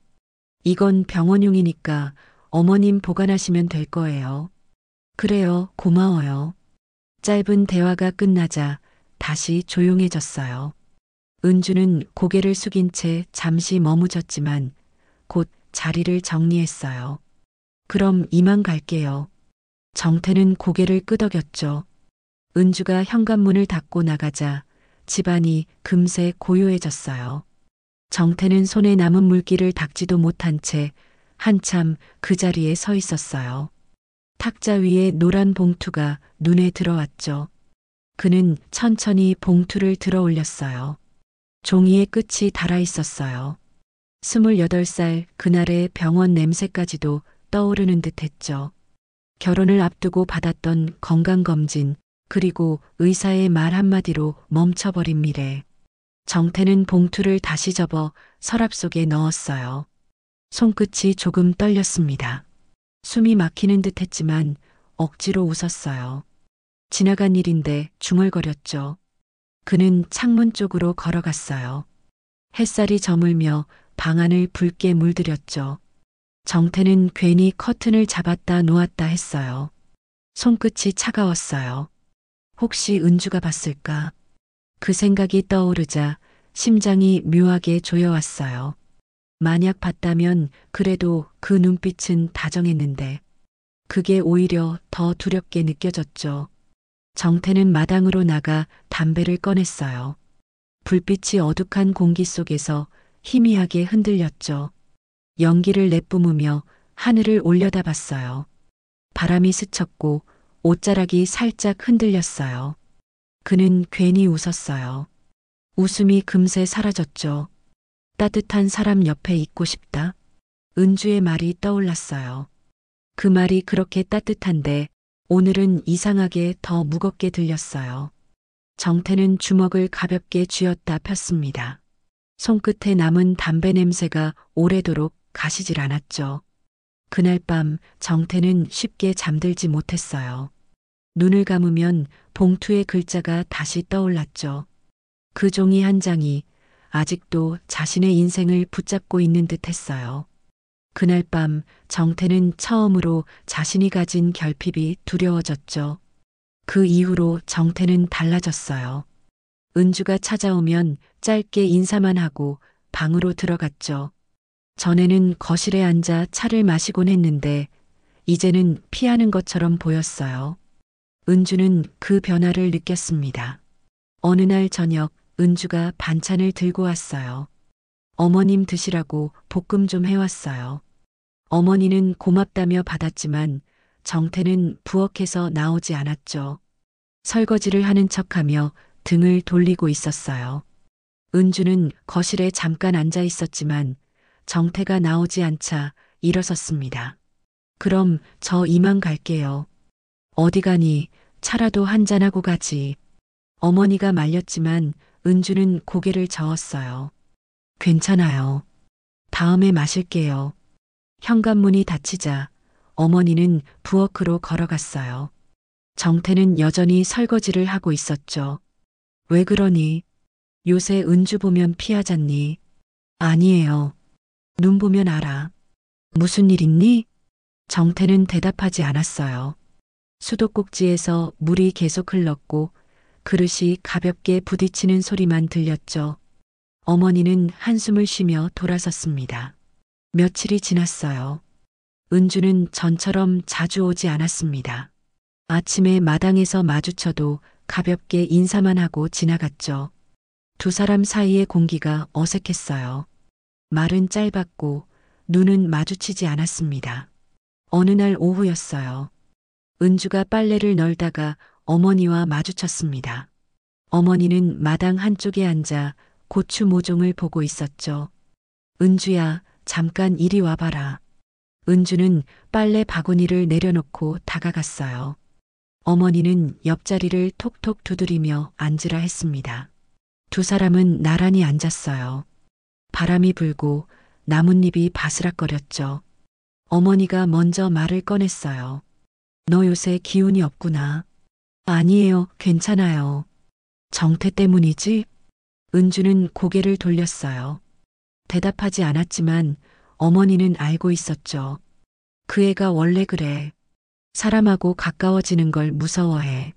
이건 병원용이니까 어머님 보관하시면 될 거예요. 그래요, 고마워요. 짧은 대화가 끝나자 다시 조용해졌어요. 은주는 고개를 숙인 채 잠시 머무졌지만 곧 자리를 정리했어요. 그럼 이만 갈게요. 정태는 고개를 끄덕였죠. 은주가 현관문을 닫고 나가자 집안이 금세 고요해졌어요. 정태는 손에 남은 물기를 닦지도 못한 채 한참 그 자리에 서 있었어요. 탁자 위에 노란 봉투가 눈에 들어왔죠. 그는 천천히 봉투를 들어 올렸어요. 종이의 끝이 달아 있었어요. 28살 그날의 병원 냄새까지도 떠오르는 듯 했죠. 결혼을 앞두고 받았던 건강검진, 그리고 의사의 말 한마디로 멈춰버린 미래. 정태는 봉투를 다시 접어 서랍 속에 넣었어요. 손끝이 조금 떨렸습니다. 숨이 막히는 듯 했지만 억지로 웃었어요. 지나간 일인데 중얼거렸죠. 그는 창문 쪽으로 걸어갔어요. 햇살이 저물며 방 안을 붉게 물들였죠. 정태는 괜히 커튼을 잡았다 놓았다 했어요. 손끝이 차가웠어요. 혹시 은주가 봤을까? 그 생각이 떠오르자 심장이 묘하게 조여왔어요. 만약 봤다면 그래도 그 눈빛은 다정했는데 그게 오히려 더 두렵게 느껴졌죠. 정태는 마당으로 나가 담배를 꺼냈어요. 불빛이 어둑한 공기 속에서 희미하게 흔들렸죠. 연기를 내뿜으며 하늘을 올려다봤어요. 바람이 스쳤고 옷자락이 살짝 흔들렸어요. 그는 괜히 웃었어요. 웃음이 금세 사라졌죠. 따뜻한 사람 옆에 있고 싶다. 은주의 말이 떠올랐어요. 그 말이 그렇게 따뜻한데 오늘은 이상하게 더 무겁게 들렸어요. 정태는 주먹을 가볍게 쥐었다 폈습니다. 손끝에 남은 담배 냄새가 오래도록 가시질 않았죠. 그날 밤 정태는 쉽게 잠들지 못했어요. 눈을 감으면 봉투의 글자가 다시 떠올랐죠. 그 종이 한 장이 아직도 자신의 인생을 붙잡고 있는 듯 했어요. 그날 밤 정태는 처음으로 자신이 가진 결핍이 두려워졌죠. 그 이후로 정태는 달라졌어요. 은주가 찾아오면 짧게 인사만 하고 방으로 들어갔죠. 전에는 거실에 앉아 차를 마시곤 했는데 이제는 피하는 것처럼 보였어요. 은주는 그 변화를 느꼈습니다. 어느 날 저녁 은주가 반찬을 들고 왔어요. 어머님 드시라고 볶음 좀 해왔어요. 어머니는 고맙다며 받았지만 정태는 부엌에서 나오지 않았죠. 설거지를 하는 척하며 등을 돌리고 있었어요. 은주는 거실에 잠깐 앉아 있었지만 정태가 나오지 않자 일어섰습니다. 그럼 저 이만 갈게요. 어디 가니 차라도 한잔하고 가지. 어머니가 말렸지만 은주는 고개를 저었어요. 괜찮아요. 다음에 마실게요. 현관문이 닫히자 어머니는 부엌으로 걸어갔어요. 정태는 여전히 설거지를 하고 있었죠. 왜 그러니? 요새 은주 보면 피하잖니? 아니에요. 눈 보면 알아. 무슨 일 있니? 정태는 대답하지 않았어요. 수도꼭지에서 물이 계속 흘렀고 그릇이 가볍게 부딪히는 소리만 들렸죠. 어머니는 한숨을 쉬며 돌아섰습니다. 며칠이 지났어요. 은주는 전처럼 자주 오지 않았습니다. 아침에 마당에서 마주쳐도 가볍게 인사만 하고 지나갔죠. 두 사람 사이의 공기가 어색했어요. 말은 짧았고 눈은 마주치지 않았습니다. 어느 날 오후였어요. 은주가 빨래를 널다가 어머니와 마주쳤습니다. 어머니는 마당 한쪽에 앉아 고추 모종을 보고 있었죠. 은주야, 잠깐 이리 와봐라. 은주는 빨래 바구니를 내려놓고 다가갔어요. 어머니는 옆자리를 톡톡 두드리며 앉으라 했습니다. 두 사람은 나란히 앉았어요. 바람이 불고 나뭇잎이 바스락거렸죠. 어머니가 먼저 말을 꺼냈어요. 너 요새 기운이 없구나. 아니에요, 괜찮아요. 정태 때문이지? 은주는 고개를 돌렸어요. 대답하지 않았지만 어머니는 알고 있었죠. 그 애가 원래 그래. 사람하고 가까워지는 걸 무서워해.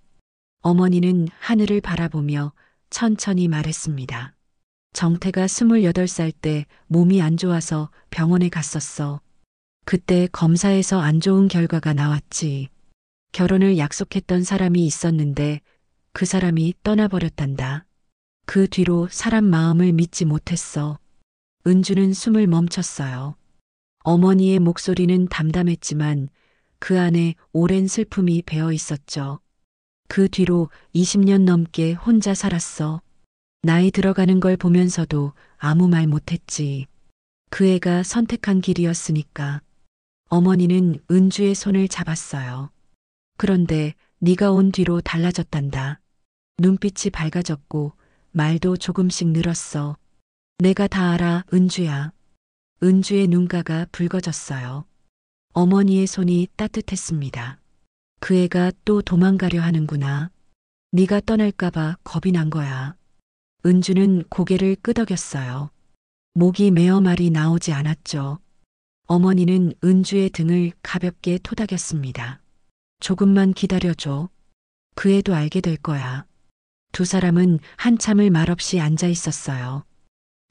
어머니는 하늘을 바라보며 천천히 말했습니다. 정태가 28살 때 몸이 안 좋아서 병원에 갔었어. 그때 검사에서 안 좋은 결과가 나왔지. 결혼을 약속했던 사람이 있었는데 그 사람이 떠나버렸단다. 그 뒤로 사람 마음을 믿지 못했어. 은주는 숨을 멈췄어요. 어머니의 목소리는 담담했지만 그 안에 오랜 슬픔이 배어 있었죠. 그 뒤로 20년 넘게 혼자 살았어. 나이 들어가는 걸 보면서도 아무 말 못했지. 그 애가 선택한 길이었으니까. 어머니는 은주의 손을 잡았어요. 그런데 네가 온 뒤로 달라졌단다. 눈빛이 밝아졌고 말도 조금씩 늘었어. 내가 다 알아, 은주야. 은주의 눈가가 붉어졌어요. 어머니의 손이 따뜻했습니다. 그 애가 또 도망가려 하는구나. 네가 떠날까봐 겁이 난 거야. 은주는 고개를 끄덕였어요. 목이 메어 말이 나오지 않았죠. 어머니는 은주의 등을 가볍게 토닥였습니다. 조금만 기다려줘. 그 애도 알게 될 거야. 두 사람은 한참을 말없이 앉아 있었어요.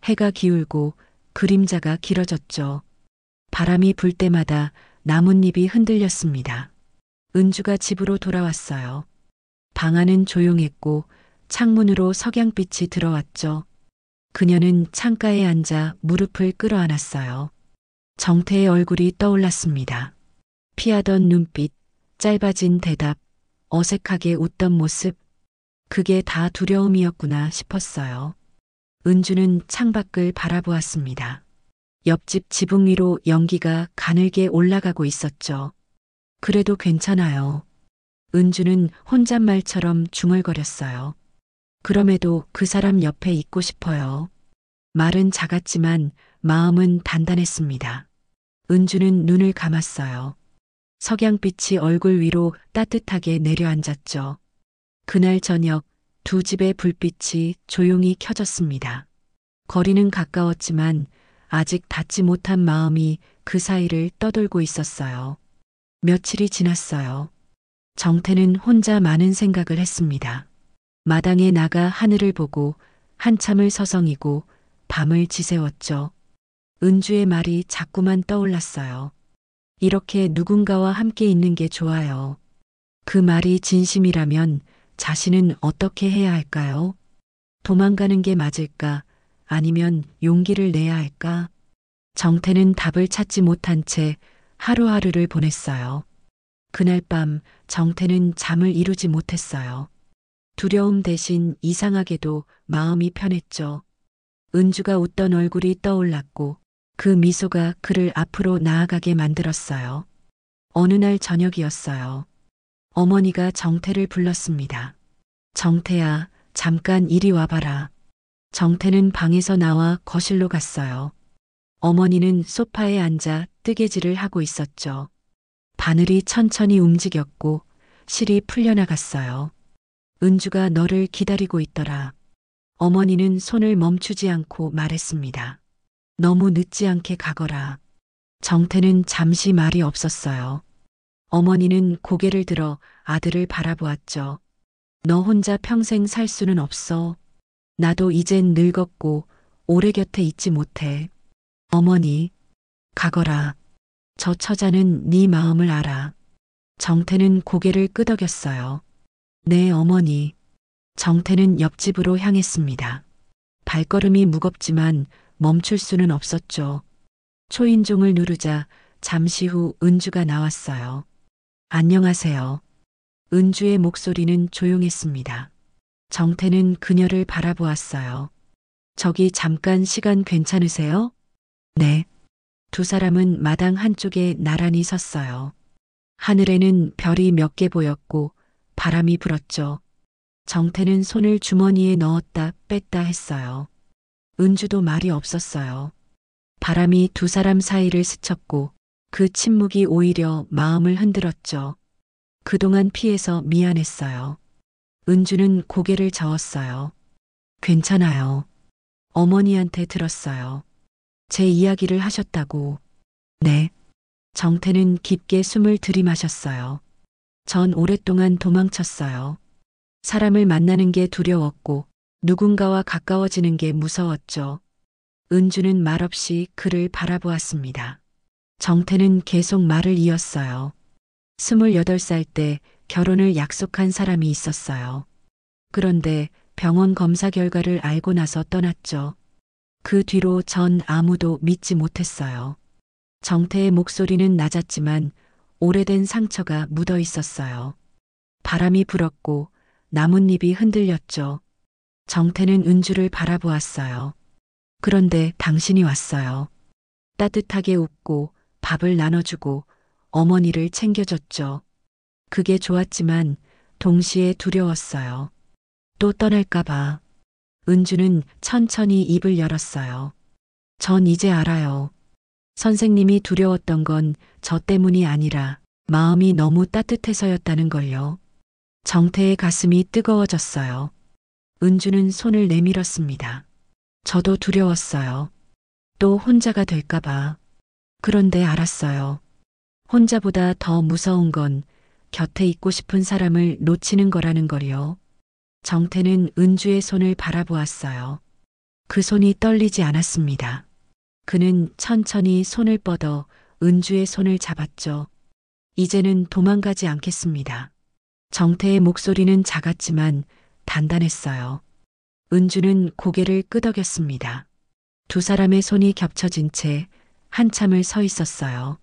해가 기울고 그림자가 길어졌죠. 바람이 불 때마다 나뭇잎이 흔들렸습니다. 은주가 집으로 돌아왔어요. 방 안은 조용했고 창문으로 석양빛이 들어왔죠. 그녀는 창가에 앉아 무릎을 끌어안았어요. 정태의 얼굴이 떠올랐습니다. 피하던 눈빛, 짧아진 대답, 어색하게 웃던 모습. 그게 다 두려움이었구나 싶었어요. 은주는 창밖을 바라보았습니다. 옆집 지붕 위로 연기가 가늘게 올라가고 있었죠. 그래도 괜찮아요. 은주는 혼잣말처럼 중얼거렸어요. 그럼에도 그 사람 옆에 있고 싶어요. 말은 작았지만 마음은 단단했습니다. 은주는 눈을 감았어요. 석양빛이 얼굴 위로 따뜻하게 내려앉았죠. 그날 저녁 두 집의 불빛이 조용히 켜졌습니다. 거리는 가까웠지만 아직 닿지 못한 마음이 그 사이를 떠돌고 있었어요. 며칠이 지났어요. 정태는 혼자 많은 생각을 했습니다. 마당에 나가 하늘을 보고 한참을 서성이고 밤을 지새웠죠. 은주의 말이 자꾸만 떠올랐어요. 이렇게 누군가와 함께 있는 게 좋아요. 그 말이 진심이라면 자신은 어떻게 해야 할까요? 도망가는 게 맞을까? 아니면 용기를 내야 할까? 정태는 답을 찾지 못한 채 하루하루를 보냈어요. 그날 밤 정태는 잠을 이루지 못했어요. 두려움 대신 이상하게도 마음이 편했죠. 은주가 웃던 얼굴이 떠올랐고 그 미소가 그를 앞으로 나아가게 만들었어요. 어느 날 저녁이었어요. 어머니가 정태를 불렀습니다. 정태야, 잠깐 이리 와봐라. 정태는 방에서 나와 거실로 갔어요. 어머니는 소파에 앉아 뜨개질을 하고 있었죠. 바늘이 천천히 움직였고 실이 풀려나갔어요. 은주가 너를 기다리고 있더라. 어머니는 손을 멈추지 않고 말했습니다. 너무 늦지 않게 가거라. 정태는 잠시 말이 없었어요. 어머니는 고개를 들어 아들을 바라보았죠. 너 혼자 평생 살 수는 없어. 나도 이젠 늙었고 오래 곁에 있지 못해. 어머니, 가거라. 저 처자는 네 마음을 알아. 정태는 고개를 끄덕였어요. 네, 어머니. 정태는 옆집으로 향했습니다. 발걸음이 무겁지만 멈출 수는 없었죠. 초인종을 누르자 잠시 후 은주가 나왔어요. 안녕하세요. 은주의 목소리는 조용했습니다. 정태는 그녀를 바라보았어요. 저기 잠깐 시간 괜찮으세요? 네. 두 사람은 마당 한쪽에 나란히 섰어요. 하늘에는 별이 몇 개 보였고 바람이 불었죠. 정태는 손을 주머니에 넣었다 뺐다 했어요. 은주도 말이 없었어요. 바람이 두 사람 사이를 스쳤고 그 침묵이 오히려 마음을 흔들었죠. 그동안 피해서 미안했어요. 은주는 고개를 저었어요. 괜찮아요. 어머니한테 들었어요. 제 이야기를 하셨다고. 네. 정태는 깊게 숨을 들이마셨어요. 전 오랫동안 도망쳤어요. 사람을 만나는 게 두려웠고 누군가와 가까워지는 게 무서웠죠. 은주는 말없이 그를 바라보았습니다. 정태는 계속 말을 이었어요. 28살 때 결혼을 약속한 사람이 있었어요. 그런데 병원 검사 결과를 알고 나서 떠났죠. 그 뒤로 전 아무도 믿지 못했어요. 정태의 목소리는 낮았지만 오래된 상처가 묻어 있었어요. 바람이 불었고 나뭇잎이 흔들렸죠. 정태는 은주를 바라보았어요. 그런데 당신이 왔어요. 따뜻하게 웃고 밥을 나눠주고 어머니를 챙겨줬죠. 그게 좋았지만 동시에 두려웠어요. 또 떠날까봐. 은주는 천천히 입을 열었어요. 전 이제 알아요. 선생님이 두려웠던 건 저 때문이 아니라 마음이 너무 따뜻해서였다는 걸요. 정태의 가슴이 뜨거워졌어요. 은주는 손을 내밀었습니다. 저도 두려웠어요. 또 혼자가 될까봐. 그런데 알았어요. 혼자보다 더 무서운 건 곁에 있고 싶은 사람을 놓치는 거라는 걸요. 정태는 은주의 손을 바라보았어요. 그 손이 떨리지 않았습니다. 그는 천천히 손을 뻗어 은주의 손을 잡았죠. 이제는 도망가지 않겠습니다. 정태의 목소리는 작았지만 단단했어요. 은주는 고개를 끄덕였습니다. 두 사람의 손이 겹쳐진 채 한참을 서 있었어요.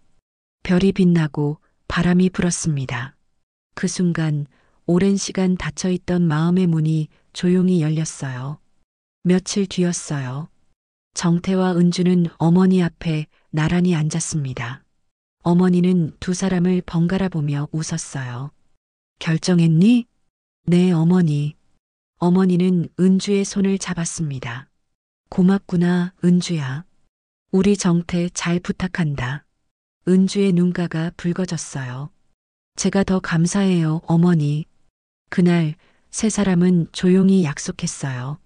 별이 빛나고 바람이 불었습니다. 그 순간 오랜 시간 닫혀있던 마음의 문이 조용히 열렸어요. 며칠 뒤였어요. 정태와 은주는 어머니 앞에 나란히 앉았습니다. 어머니는 두 사람을 번갈아 보며 웃었어요. 결정했니? 네, 어머니. 어머니는 은주의 손을 잡았습니다. 고맙구나, 은주야. 우리 정태 잘 부탁한다. 은주의 눈가가 붉어졌어요. 제가 더 감사해요, 어머니. 그날 세 사람은 조용히 약속했어요.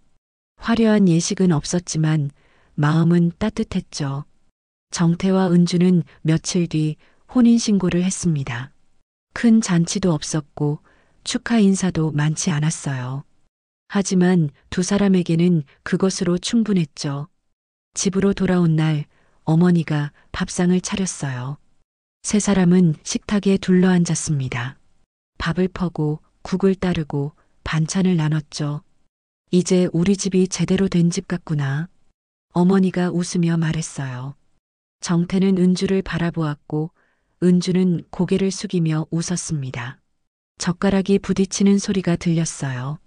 화려한 예식은 없었지만 마음은 따뜻했죠. 정태와 은주는 며칠 뒤 혼인신고를 했습니다. 큰 잔치도 없었고 축하 인사도 많지 않았어요. 하지만 두 사람에게는 그것으로 충분했죠. 집으로 돌아온 날 어머니가 밥상을 차렸어요. 세 사람은 식탁에 둘러앉았습니다. 밥을 퍼고 국을 따르고 반찬을 나눴죠. 이제 우리 집이 제대로 된 집 같구나. 어머니가 웃으며 말했어요. 정태는 은주를 바라보았고 은주는 고개를 숙이며 웃었습니다. 젓가락이 부딪히는 소리가 들렸어요.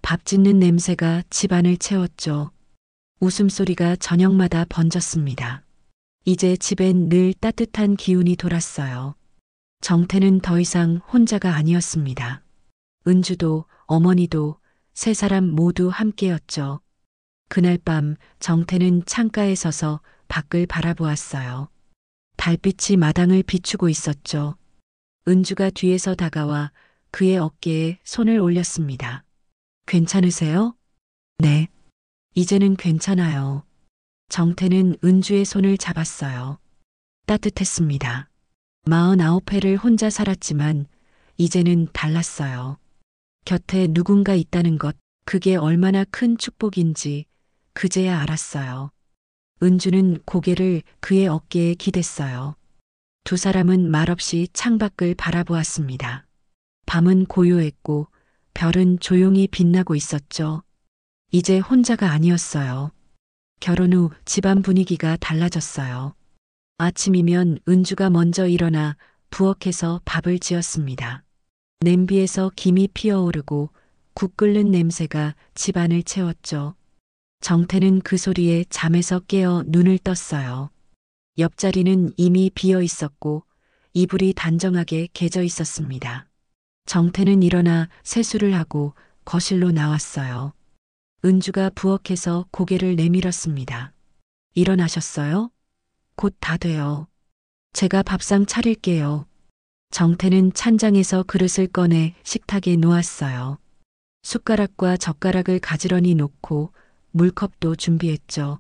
밥 짓는 냄새가 집안을 채웠죠. 웃음소리가 저녁마다 번졌습니다. 이제 집엔 늘 따뜻한 기운이 돌았어요. 정태는 더 이상 혼자가 아니었습니다. 은주도 어머니도 세 사람 모두 함께였죠. 그날 밤 정태는 창가에 서서 밖을 바라보았어요. 달빛이 마당을 비추고 있었죠. 은주가 뒤에서 다가와 그의 어깨에 손을 올렸습니다. 괜찮으세요? 네. 이제는 괜찮아요. 정태는 은주의 손을 잡았어요. 따뜻했습니다. 49회를 혼자 살았지만 이제는 달랐어요. 곁에 누군가 있다는 것, 그게 얼마나 큰 축복인지 그제야 알았어요. 은주는 고개를 그의 어깨에 기댔어요. 두 사람은 말없이 창밖을 바라보았습니다. 밤은 고요했고 별은 조용히 빛나고 있었죠. 이제 혼자가 아니었어요. 결혼 후 집안 분위기가 달라졌어요. 아침이면 은주가 먼저 일어나 부엌에서 밥을 지었습니다. 냄비에서 김이 피어오르고 국 끓는 냄새가 집안을 채웠죠. 정태는 그 소리에 잠에서 깨어 눈을 떴어요. 옆자리는 이미 비어 있었고 이불이 단정하게 개져 있었습니다. 정태는 일어나 세수를 하고 거실로 나왔어요. 은주가 부엌에서 고개를 내밀었습니다. 일어나셨어요? 곧 다 돼요. 제가 밥상 차릴게요. 정태는 찬장에서 그릇을 꺼내 식탁에 놓았어요. 숟가락과 젓가락을 가지런히 놓고 물컵도 준비했죠.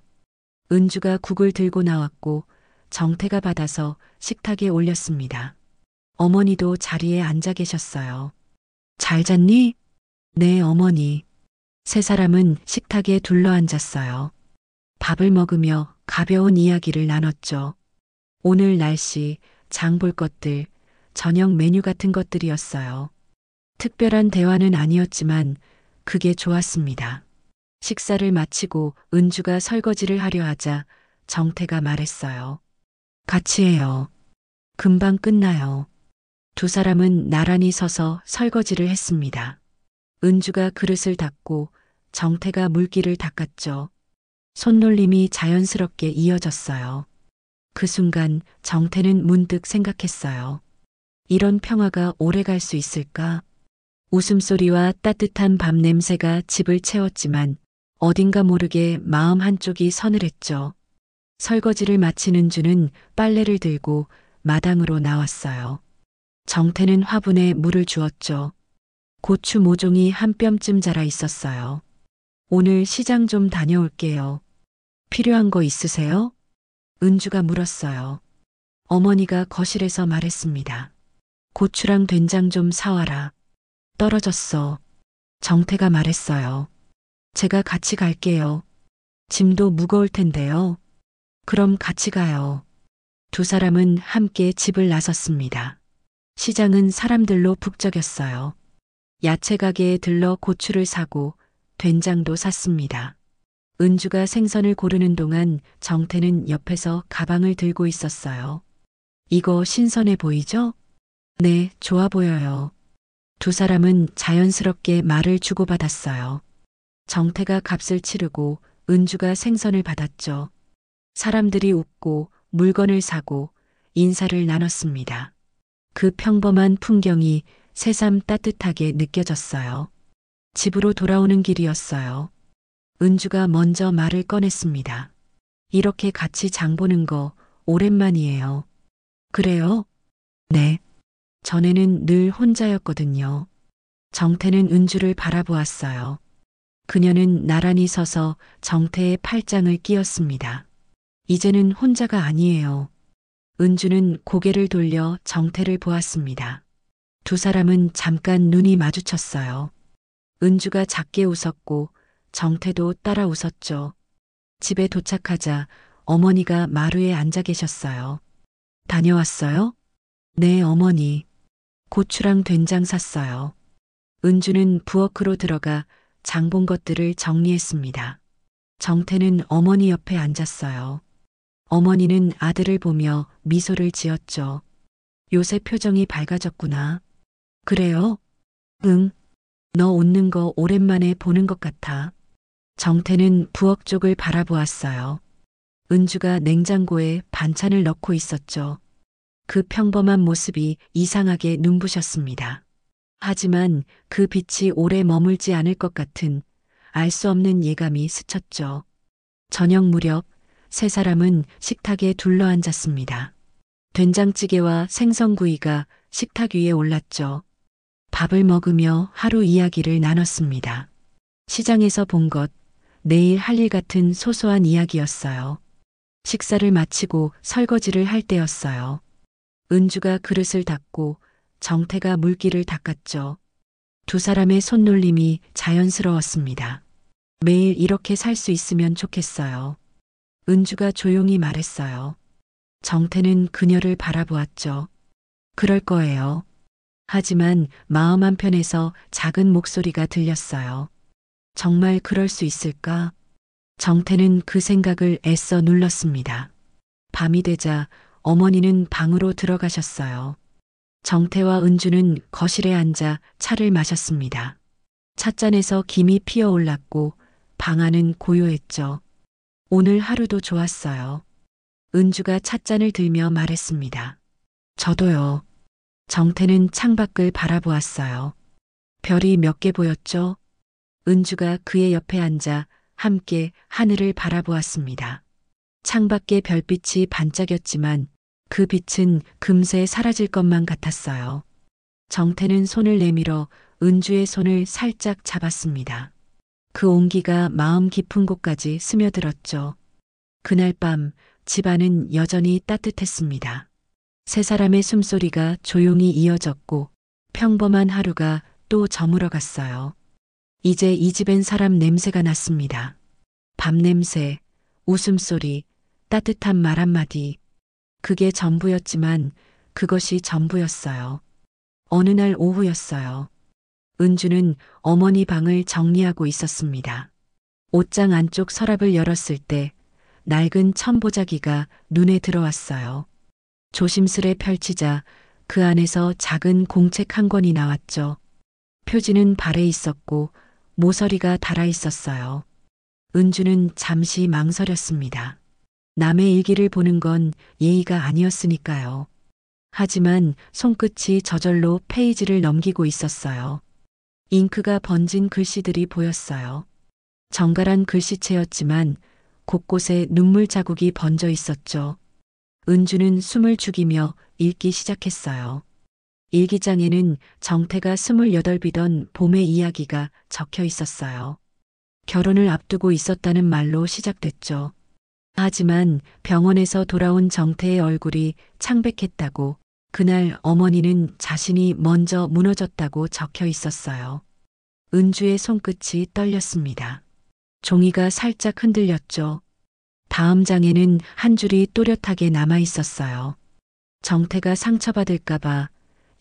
은주가 국을 들고 나왔고 정태가 받아서 식탁에 올렸습니다. 어머니도 자리에 앉아 계셨어요. 잘 잤니? 네, 어머니. 세 사람은 식탁에 둘러앉았어요. 밥을 먹으며 가벼운 이야기를 나눴죠. 오늘 날씨, 장볼 것들, 저녁 메뉴 같은 것들이었어요. 특별한 대화는 아니었지만 그게 좋았습니다. 식사를 마치고 은주가 설거지를 하려 하자 정태가 말했어요. 같이 해요. 금방 끝나요. 두 사람은 나란히 서서 설거지를 했습니다. 은주가 그릇을 닦고 정태가 물기를 닦았죠. 손놀림이 자연스럽게 이어졌어요. 그 순간 정태는 문득 생각했어요. 이런 평화가 오래 갈 수 있을까? 웃음소리와 따뜻한 밥 냄새가 집을 채웠지만 어딘가 모르게 마음 한쪽이 서늘했죠. 설거지를 마친 은주는 빨래를 들고 마당으로 나왔어요. 정태는 화분에 물을 주었죠. 고추 모종이 한 뼘쯤 자라 있었어요. 오늘 시장 좀 다녀올게요. 필요한 거 있으세요? 은주가 물었어요. 어머니가 거실에서 말했습니다. 고추랑 된장 좀 사와라. 떨어졌어. 정태가 말했어요. 제가 같이 갈게요. 짐도 무거울 텐데요. 그럼 같이 가요. 두 사람은 함께 집을 나섰습니다. 시장은 사람들로 북적였어요. 야채 가게에 들러 고추를 사고 된장도 샀습니다. 은주가 생선을 고르는 동안 정태는 옆에서 가방을 들고 있었어요. 이거 신선해 보이죠? 네, 좋아 보여요. 두 사람은 자연스럽게 말을 주고받았어요. 정태가 값을 치르고 은주가 생선을 받았죠. 사람들이 웃고 물건을 사고 인사를 나눴습니다. 그 평범한 풍경이 새삼 따뜻하게 느껴졌어요. 집으로 돌아오는 길이었어요. 은주가 먼저 말을 꺼냈습니다. 이렇게 같이 장 보는 거 오랜만이에요. 그래요? 네. 전에는 늘 혼자였거든요. 정태는 은주를 바라보았어요. 그녀는 나란히 서서 정태의 팔짱을 끼었습니다. 이제는 혼자가 아니에요. 은주는 고개를 돌려 정태를 보았습니다. 두 사람은 잠깐 눈이 마주쳤어요. 은주가 작게 웃었고 정태도 따라 웃었죠. 집에 도착하자 어머니가 마루에 앉아 계셨어요. 다녀왔어요? 네, 어머니. 고추랑 된장 샀어요. 은주는 부엌으로 들어가 장 본 것들을 정리했습니다. 정태는 어머니 옆에 앉았어요. 어머니는 아들을 보며 미소를 지었죠. 요새 표정이 밝아졌구나. 그래요? 응. 너 웃는 거 오랜만에 보는 것 같아. 정태는 부엌 쪽을 바라보았어요. 은주가 냉장고에 반찬을 넣고 있었죠. 그 평범한 모습이 이상하게 눈부셨습니다. 하지만 그 빛이 오래 머물지 않을 것 같은 알 수 없는 예감이 스쳤죠. 저녁 무렵 세 사람은 식탁에 둘러앉았습니다. 된장찌개와 생선구이가 식탁 위에 올랐죠. 밥을 먹으며 하루 이야기를 나눴습니다. 시장에서 본 것, 내일 할 일 같은 소소한 이야기였어요. 식사를 마치고 설거지를 할 때였어요. 은주가 그릇을 닦고 정태가 물기를 닦았죠. 두 사람의 손놀림이 자연스러웠습니다. 매일 이렇게 살 수 있으면 좋겠어요. 은주가 조용히 말했어요. 정태는 그녀를 바라보았죠. 그럴 거예요. 하지만 마음 한편에서 작은 목소리가 들렸어요. 정말 그럴 수 있을까? 정태는 그 생각을 애써 눌렀습니다. 밤이 되자 어머니는 방으로 들어가셨어요. 정태와 은주는 거실에 앉아 차를 마셨습니다. 찻잔에서 김이 피어올랐고 방 안은 고요했죠. 오늘 하루도 좋았어요. 은주가 찻잔을 들며 말했습니다. 저도요. 정태는 창밖을 바라보았어요. 별이 몇 개 보였죠? 은주가 그의 옆에 앉아 함께 하늘을 바라보았습니다. 창밖의 별빛이 반짝였지만 그 빛은 금세 사라질 것만 같았어요. 정태는 손을 내밀어 은주의 손을 살짝 잡았습니다. 그 온기가 마음 깊은 곳까지 스며들었죠. 그날 밤 집안은 여전히 따뜻했습니다. 세 사람의 숨소리가 조용히 이어졌고 평범한 하루가 또 저물어 갔어요. 이제 이 집엔 사람 냄새가 났습니다. 밥 냄새, 웃음소리, 따뜻한 말 한마디. 그게 전부였지만 그것이 전부였어요. 어느 날 오후였어요. 은주는 어머니 방을 정리하고 있었습니다. 옷장 안쪽 서랍을 열었을 때 낡은 천보자기가 눈에 들어왔어요. 조심스레 펼치자 그 안에서 작은 공책 한 권이 나왔죠. 표지는 발에 있었고 모서리가 달아 있었어요. 은주는 잠시 망설였습니다. 남의 일기를 보는 건 예의가 아니었으니까요. 하지만 손끝이 저절로 페이지를 넘기고 있었어요. 잉크가 번진 글씨들이 보였어요. 정갈한 글씨체였지만 곳곳에 눈물 자국이 번져 있었죠. 은주는 숨을 죽이며 읽기 시작했어요. 일기장에는 정태가 28이던 봄의 이야기가 적혀 있었어요. 결혼을 앞두고 있었다는 말로 시작됐죠. 하지만 병원에서 돌아온 정태의 얼굴이 창백했다고, 그날 어머니는 자신이 먼저 무너졌다고 적혀 있었어요. 은주의 손끝이 떨렸습니다. 종이가 살짝 흔들렸죠. 다음 장에는 한 줄이 또렷하게 남아 있었어요. 정태가 상처받을까봐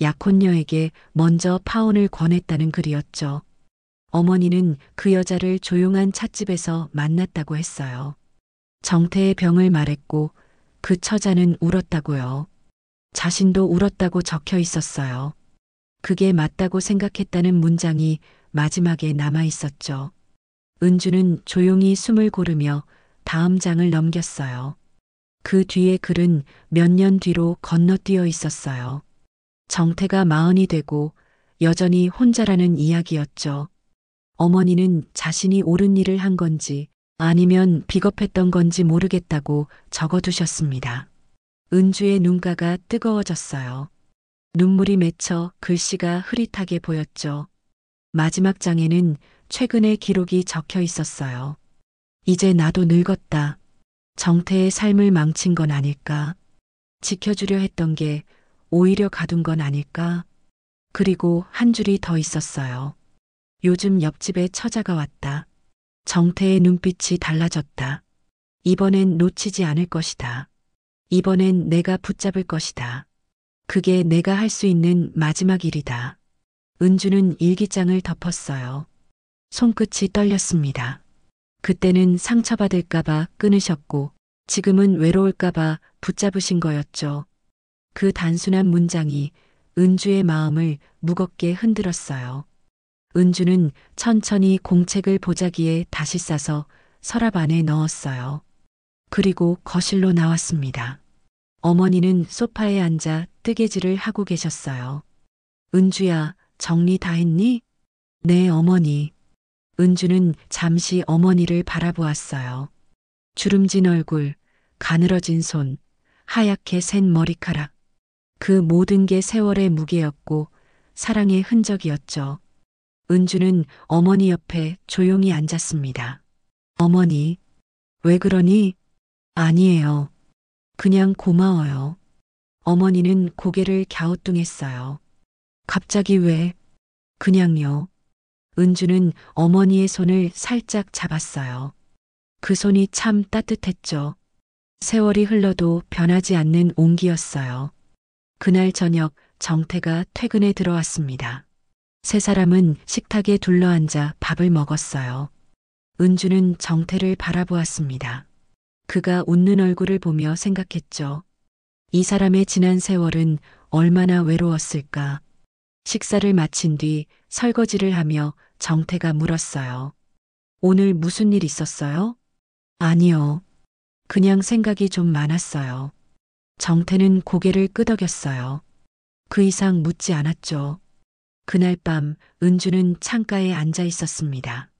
약혼녀에게 먼저 파혼을 권했다는 글이었죠. 어머니는 그 여자를 조용한 찻집에서 만났다고 했어요. 정태의 병을 말했고 그 처자는 울었다고요. 자신도 울었다고 적혀 있었어요. 그게 맞다고 생각했다는 문장이 마지막에 남아 있었죠. 은주는 조용히 숨을 고르며 다음 장을 넘겼어요. 그 뒤에 글은 몇 년 뒤로 건너뛰어 있었어요. 정태가 40이 되고 여전히 혼자라는 이야기였죠. 어머니는 자신이 옳은 일을 한 건지 아니면 비겁했던 건지 모르겠다고 적어두셨습니다. 은주의 눈가가 뜨거워졌어요. 눈물이 맺혀 글씨가 흐릿하게 보였죠. 마지막 장에는 최근의 기록이 적혀 있었어요. 이제 나도 늙었다. 정태의 삶을 망친 건 아닐까? 지켜주려 했던 게 오히려 가둔 건 아닐까? 그리고 한 줄이 더 있었어요. 요즘 옆집에 처자가 왔다. 정태의 눈빛이 달라졌다. 이번엔 놓치지 않을 것이다. 이번엔 내가 붙잡을 것이다. 그게 내가 할 수 있는 마지막 일이다. 은주는 일기장을 덮었어요. 손끝이 떨렸습니다. 그때는 상처받을까봐 끊으셨고 지금은 외로울까봐 붙잡으신 거였죠. 그 단순한 문장이 은주의 마음을 무겁게 흔들었어요. 은주는 천천히 공책을 보자기에 다시 싸서 서랍 안에 넣었어요. 그리고 거실로 나왔습니다. 어머니는 소파에 앉아 뜨개질을 하고 계셨어요. 은주야, 정리 다 했니? 네, 어머니. 은주는 잠시 어머니를 바라보았어요. 주름진 얼굴, 가늘어진 손, 하얗게 센 머리카락. 그 모든 게 세월의 무게였고 사랑의 흔적이었죠. 은주는 어머니 옆에 조용히 앉았습니다. 어머니, 왜 그러니? 아니에요. 그냥 고마워요. 어머니는 고개를 갸우뚱했어요. 갑자기 왜? 그냥요. 은주는 어머니의 손을 살짝 잡았어요. 그 손이 참 따뜻했죠. 세월이 흘러도 변하지 않는 온기였어요. 그날 저녁 정태가 퇴근에 들어왔습니다. 세 사람은 식탁에 둘러앉아 밥을 먹었어요. 은주는 정태를 바라보았습니다. 그가 웃는 얼굴을 보며 생각했죠. 이 사람의 지난 세월은 얼마나 외로웠을까. 식사를 마친 뒤 설거지를 하며 정태가 물었어요. 오늘 무슨 일 있었어요? 아니요. 그냥 생각이 좀 많았어요. 정태는 고개를 끄덕였어요. 그 이상 묻지 않았죠. 그날 밤 은주는 창가에 앉아 있었습니다.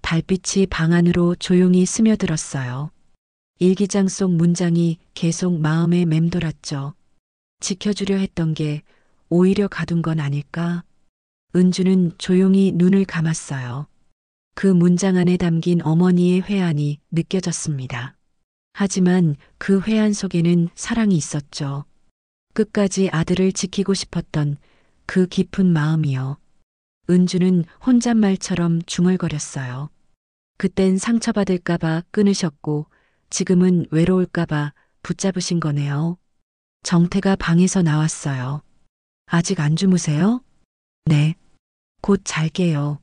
달빛이 방 안으로 조용히 스며들었어요. 일기장 속 문장이 계속 마음에 맴돌았죠. 지켜주려 했던 게 오히려 가둔 건 아닐까? 은주는 조용히 눈을 감았어요. 그 문장 안에 담긴 어머니의 회한이 느껴졌습니다. 하지만 그 회한 속에는 사랑이 있었죠. 끝까지 아들을 지키고 싶었던 그 깊은 마음이요. 은주는 혼잣말처럼 중얼거렸어요. 그땐 상처받을까봐 끊으셨고 지금은 외로울까봐 붙잡으신 거네요. 정태가 방에서 나왔어요. 아직 안 주무세요? 네. 곧 잘게요.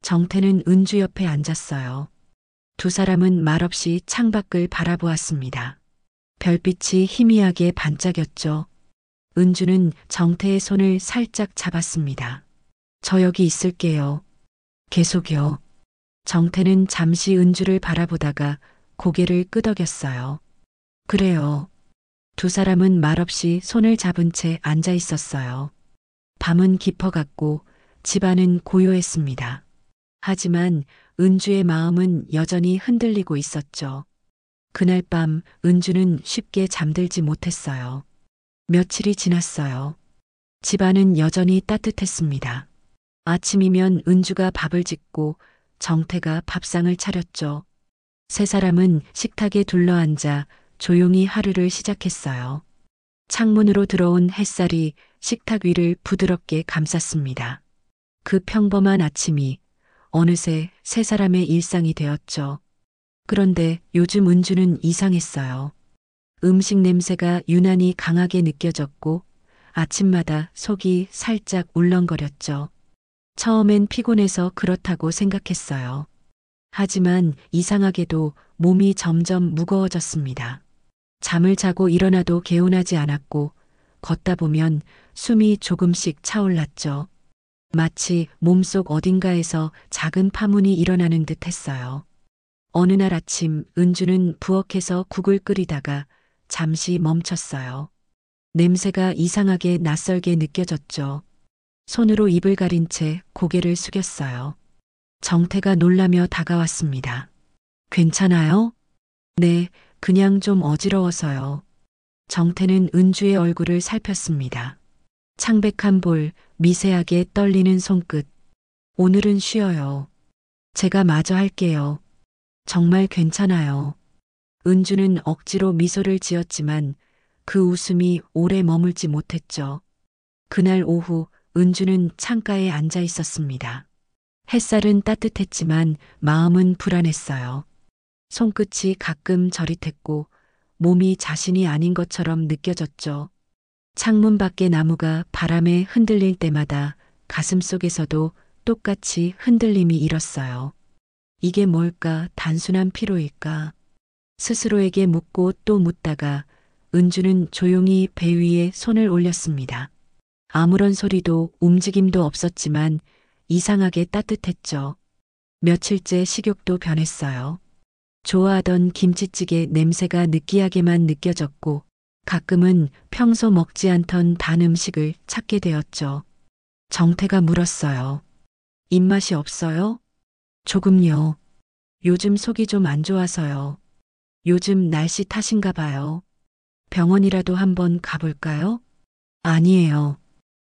정태는 은주 옆에 앉았어요. 두 사람은 말없이 창밖을 바라보았습니다. 별빛이 희미하게 반짝였죠. 은주는 정태의 손을 살짝 잡았습니다. 저 여기 있을게요. 계속요. 정태는 잠시 은주를 바라보다가 고개를 끄덕였어요. 그래요. 두 사람은 말없이 손을 잡은 채 앉아 있었어요. 밤은 깊어갔고 집안은 고요했습니다. 하지만 은주의 마음은 여전히 흔들리고 있었죠. 그날 밤 은주는 쉽게 잠들지 못했어요. 며칠이 지났어요. 집안은 여전히 따뜻했습니다. 아침이면 은주가 밥을 짓고 정태가 밥상을 차렸죠. 세 사람은 식탁에 둘러앉아 조용히 하루를 시작했어요. 창문으로 들어온 햇살이 식탁 위를 부드럽게 감쌌습니다. 그 평범한 아침이 어느새 세 사람의 일상이 되었죠. 그런데 요즘 은주는 이상했어요. 음식 냄새가 유난히 강하게 느껴졌고 아침마다 속이 살짝 울렁거렸죠. 처음엔 피곤해서 그렇다고 생각했어요. 하지만 이상하게도 몸이 점점 무거워졌습니다. 잠을 자고 일어나도 개운하지 않았고 걷다 보면 숨이 조금씩 차올랐죠. 마치 몸속 어딘가에서 작은 파문이 일어나는 듯 했어요. 어느 날 아침 은주는 부엌에서 국을 끓이다가 잠시 멈췄어요. 냄새가 이상하게 낯설게 느껴졌죠. 손으로 입을 가린 채 고개를 숙였어요. 정태가 놀라며 다가왔습니다. 괜찮아요? 네, 그냥 좀 어지러워서요. 정태는 은주의 얼굴을 살폈습니다. 창백한 볼, 미세하게 떨리는 손끝. 오늘은 쉬어요. 제가 마저 할게요. 정말 괜찮아요. 은주는 억지로 미소를 지었지만 그 웃음이 오래 머물지 못했죠. 그날 오후 은주는 창가에 앉아 있었습니다. 햇살은 따뜻했지만 마음은 불안했어요. 손끝이 가끔 저릿했고 몸이 자신이 아닌 것처럼 느껴졌죠. 창문 밖의 나무가 바람에 흔들릴 때마다 가슴속에서도 똑같이 흔들림이 일었어요. 이게 뭘까? 단순한 피로일까? 스스로에게 묻고 또 묻다가 은주는 조용히 배 위에 손을 올렸습니다. 아무런 소리도 움직임도 없었지만 이상하게 따뜻했죠. 며칠째 식욕도 변했어요. 좋아하던 김치찌개 냄새가 느끼하게만 느껴졌고 가끔은 평소 먹지 않던 단 음식을 찾게 되었죠. 정태가 물었어요. 입맛이 없어요? 조금요. 요즘 속이 좀 안 좋아서요. 요즘 날씨 탓인가 봐요. 병원이라도 한번 가볼까요? 아니에요.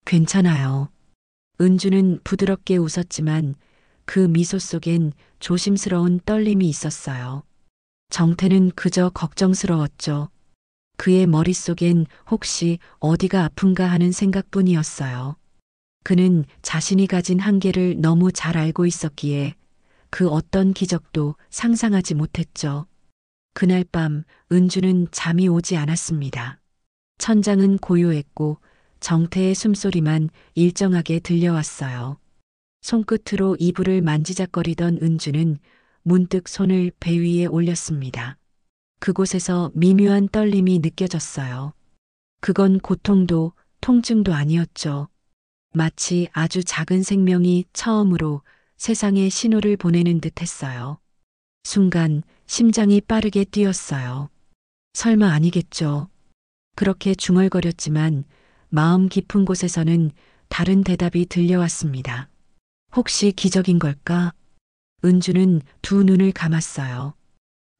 괜찮아요. 은주는 부드럽게 웃었지만 그 미소 속엔 조심스러운 떨림이 있었어요. 정태는 그저 걱정스러웠죠. 그의 머릿속엔 혹시 어디가 아픈가 하는 생각뿐이었어요. 그는 자신이 가진 한계를 너무 잘 알고 있었기에 그 어떤 기적도 상상하지 못했죠. 그날 밤 은주는 잠이 오지 않았습니다. 천장은 고요했고 정태의 숨소리만 일정하게 들려왔어요. 손끝으로 이불을 만지작거리던 은주는 문득 손을 배 위에 올렸습니다. 그곳에서 미묘한 떨림이 느껴졌어요. 그건 고통도 통증도 아니었죠. 마치 아주 작은 생명이 처음으로 세상에 신호를 보내는 듯 했어요. 순간 심장이 빠르게 뛰었어요. 설마 아니겠죠. 그렇게 중얼거렸지만 마음 깊은 곳에서는 다른 대답이 들려왔습니다. 혹시 기적인 걸까? 은주는 두 눈을 감았어요.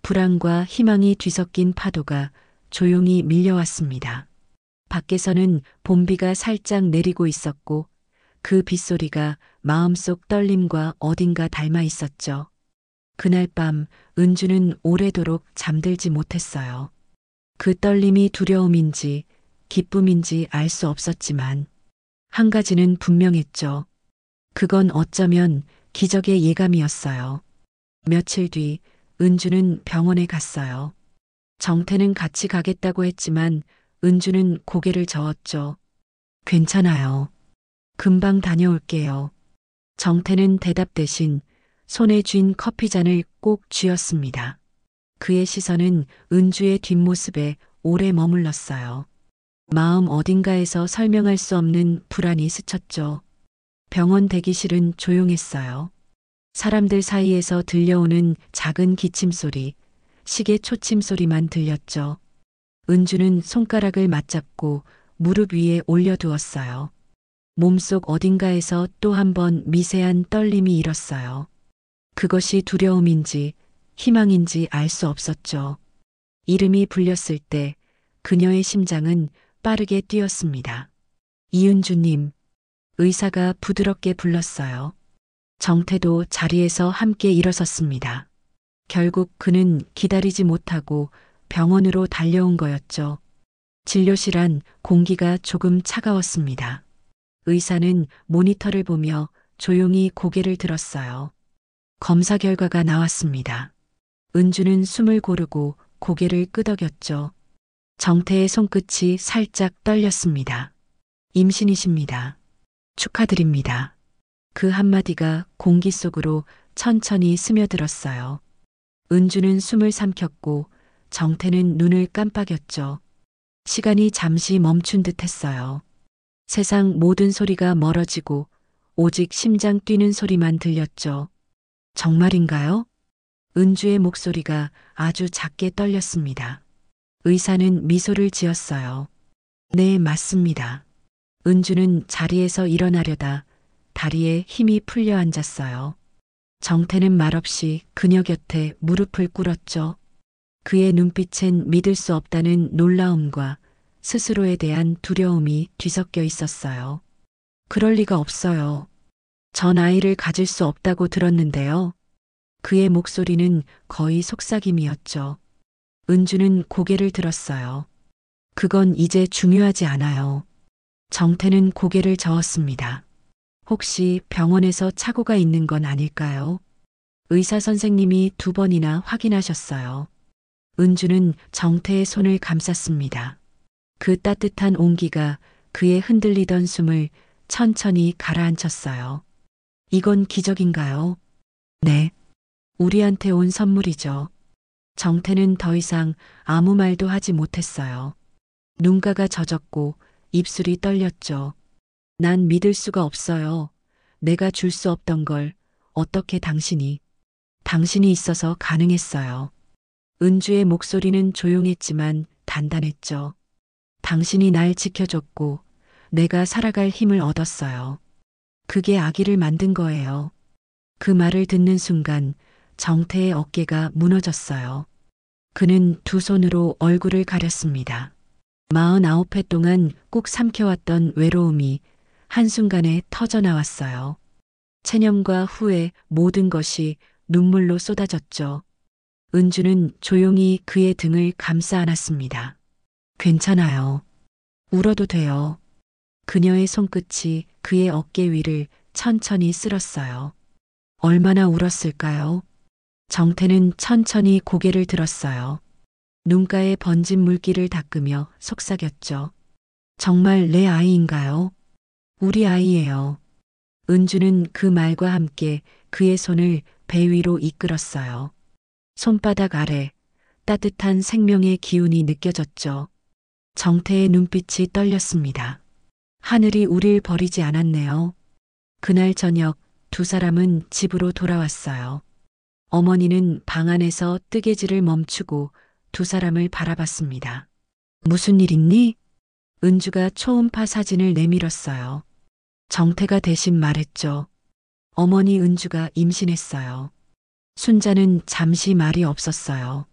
불안과 희망이 뒤섞인 파도가 조용히 밀려왔습니다. 밖에서는 봄비가 살짝 내리고 있었고 그 빗소리가 마음속 떨림과 어딘가 닮아 있었죠. 그날 밤 은주는 오래도록 잠들지 못했어요. 그 떨림이 두려움인지 기쁨인지 알 수 없었지만 한 가지는 분명했죠. 그건 어쩌면 기적의 예감이었어요. 며칠 뒤 은주는 병원에 갔어요. 정태는 같이 가겠다고 했지만 은주는 고개를 저었죠. 괜찮아요. 금방 다녀올게요. 정태는 대답 대신 손에 쥔 커피잔을 꼭 쥐었습니다. 그의 시선은 은주의 뒷모습에 오래 머물렀어요. 마음 어딘가에서 설명할 수 없는 불안이 스쳤죠. 병원 대기실은 조용했어요. 사람들 사이에서 들려오는 작은 기침 소리, 시계 초침 소리만 들렸죠. 은주는 손가락을 맞잡고 무릎 위에 올려두었어요. 몸속 어딘가에서 또 한 번 미세한 떨림이 일었어요. 그것이 두려움인지 희망인지 알 수 없었죠. 이름이 불렸을 때 그녀의 심장은 빠르게 뛰었습니다. 이은주님, 의사가 부드럽게 불렀어요. 정태도 자리에서 함께 일어섰습니다. 결국 그는 기다리지 못하고 병원으로 달려온 거였죠. 진료실 안 공기가 조금 차가웠습니다. 의사는 모니터를 보며 조용히 고개를 들었어요. 검사 결과가 나왔습니다. 은주는 숨을 고르고 고개를 끄덕였죠. 정태의 손끝이 살짝 떨렸습니다. 임신이십니다. 축하드립니다. 그 한마디가 공기 속으로 천천히 스며들었어요. 은주는 숨을 삼켰고 정태는 눈을 깜빡였죠. 시간이 잠시 멈춘 듯 했어요. 세상 모든 소리가 멀어지고 오직 심장 뛰는 소리만 들렸죠. 정말인가요? 은주의 목소리가 아주 작게 떨렸습니다. 의사는 미소를 지었어요. 네, 맞습니다. 은주는 자리에서 일어나려다 다리에 힘이 풀려 앉았어요. 정태는 말없이 그녀 곁에 무릎을 꿇었죠. 그의 눈빛엔 믿을 수 없다는 놀라움과 스스로에 대한 두려움이 뒤섞여 있었어요. 그럴 리가 없어요. 전 아이를 가질 수 없다고 들었는데요. 그의 목소리는 거의 속삭임이었죠. 은주는 고개를 들었어요. 그건 이제 중요하지 않아요. 정태는 고개를 저었습니다. 혹시 병원에서 착오가 있는 건 아닐까요? 의사 선생님이 2번이나 확인하셨어요. 은주는 정태의 손을 감쌌습니다. 그 따뜻한 온기가 그의 흔들리던 숨을 천천히 가라앉혔어요. 이건 기적인가요? 네. 우리한테 온 선물이죠. 정태는 더 이상 아무 말도 하지 못했어요. 눈가가 젖었고 입술이 떨렸죠. 난 믿을 수가 없어요. 내가 줄 수 없던 걸 어떻게 당신이 있어서 가능했어요. 은주의 목소리는 조용했지만 단단했죠. 당신이 날 지켜줬고 내가 살아갈 힘을 얻었어요. 그게 아기를 만든 거예요. 그 말을 듣는 순간 정태의 어깨가 무너졌어요. 그는 두 손으로 얼굴을 가렸습니다. 49회 동안 꾹 삼켜왔던 외로움이 한순간에 터져나왔어요. 체념과 후회 모든 것이 눈물로 쏟아졌죠. 은주는 조용히 그의 등을 감싸 안았습니다. 괜찮아요. 울어도 돼요. 그녀의 손끝이 그의 어깨 위를 천천히 쓸었어요. 얼마나 울었을까요? 정태는 천천히 고개를 들었어요. 눈가에 번진 물기를 닦으며 속삭였죠. 정말 내 아이인가요? 우리 아이예요. 은주는 그 말과 함께 그의 손을 배 위로 이끌었어요. 손바닥 아래 따뜻한 생명의 기운이 느껴졌죠. 정태의 눈빛이 떨렸습니다. 하늘이 우릴 버리지 않았네요. 그날 저녁 두 사람은 집으로 돌아왔어요. 어머니는 방 안에서 뜨개질을 멈추고 두 사람을 바라봤습니다. 무슨 일 있니? 은주가 초음파 사진을 내밀었어요. 정태가 대신 말했죠. 어머니 은주가 임신했어요. 순자는 잠시 말이 없었어요.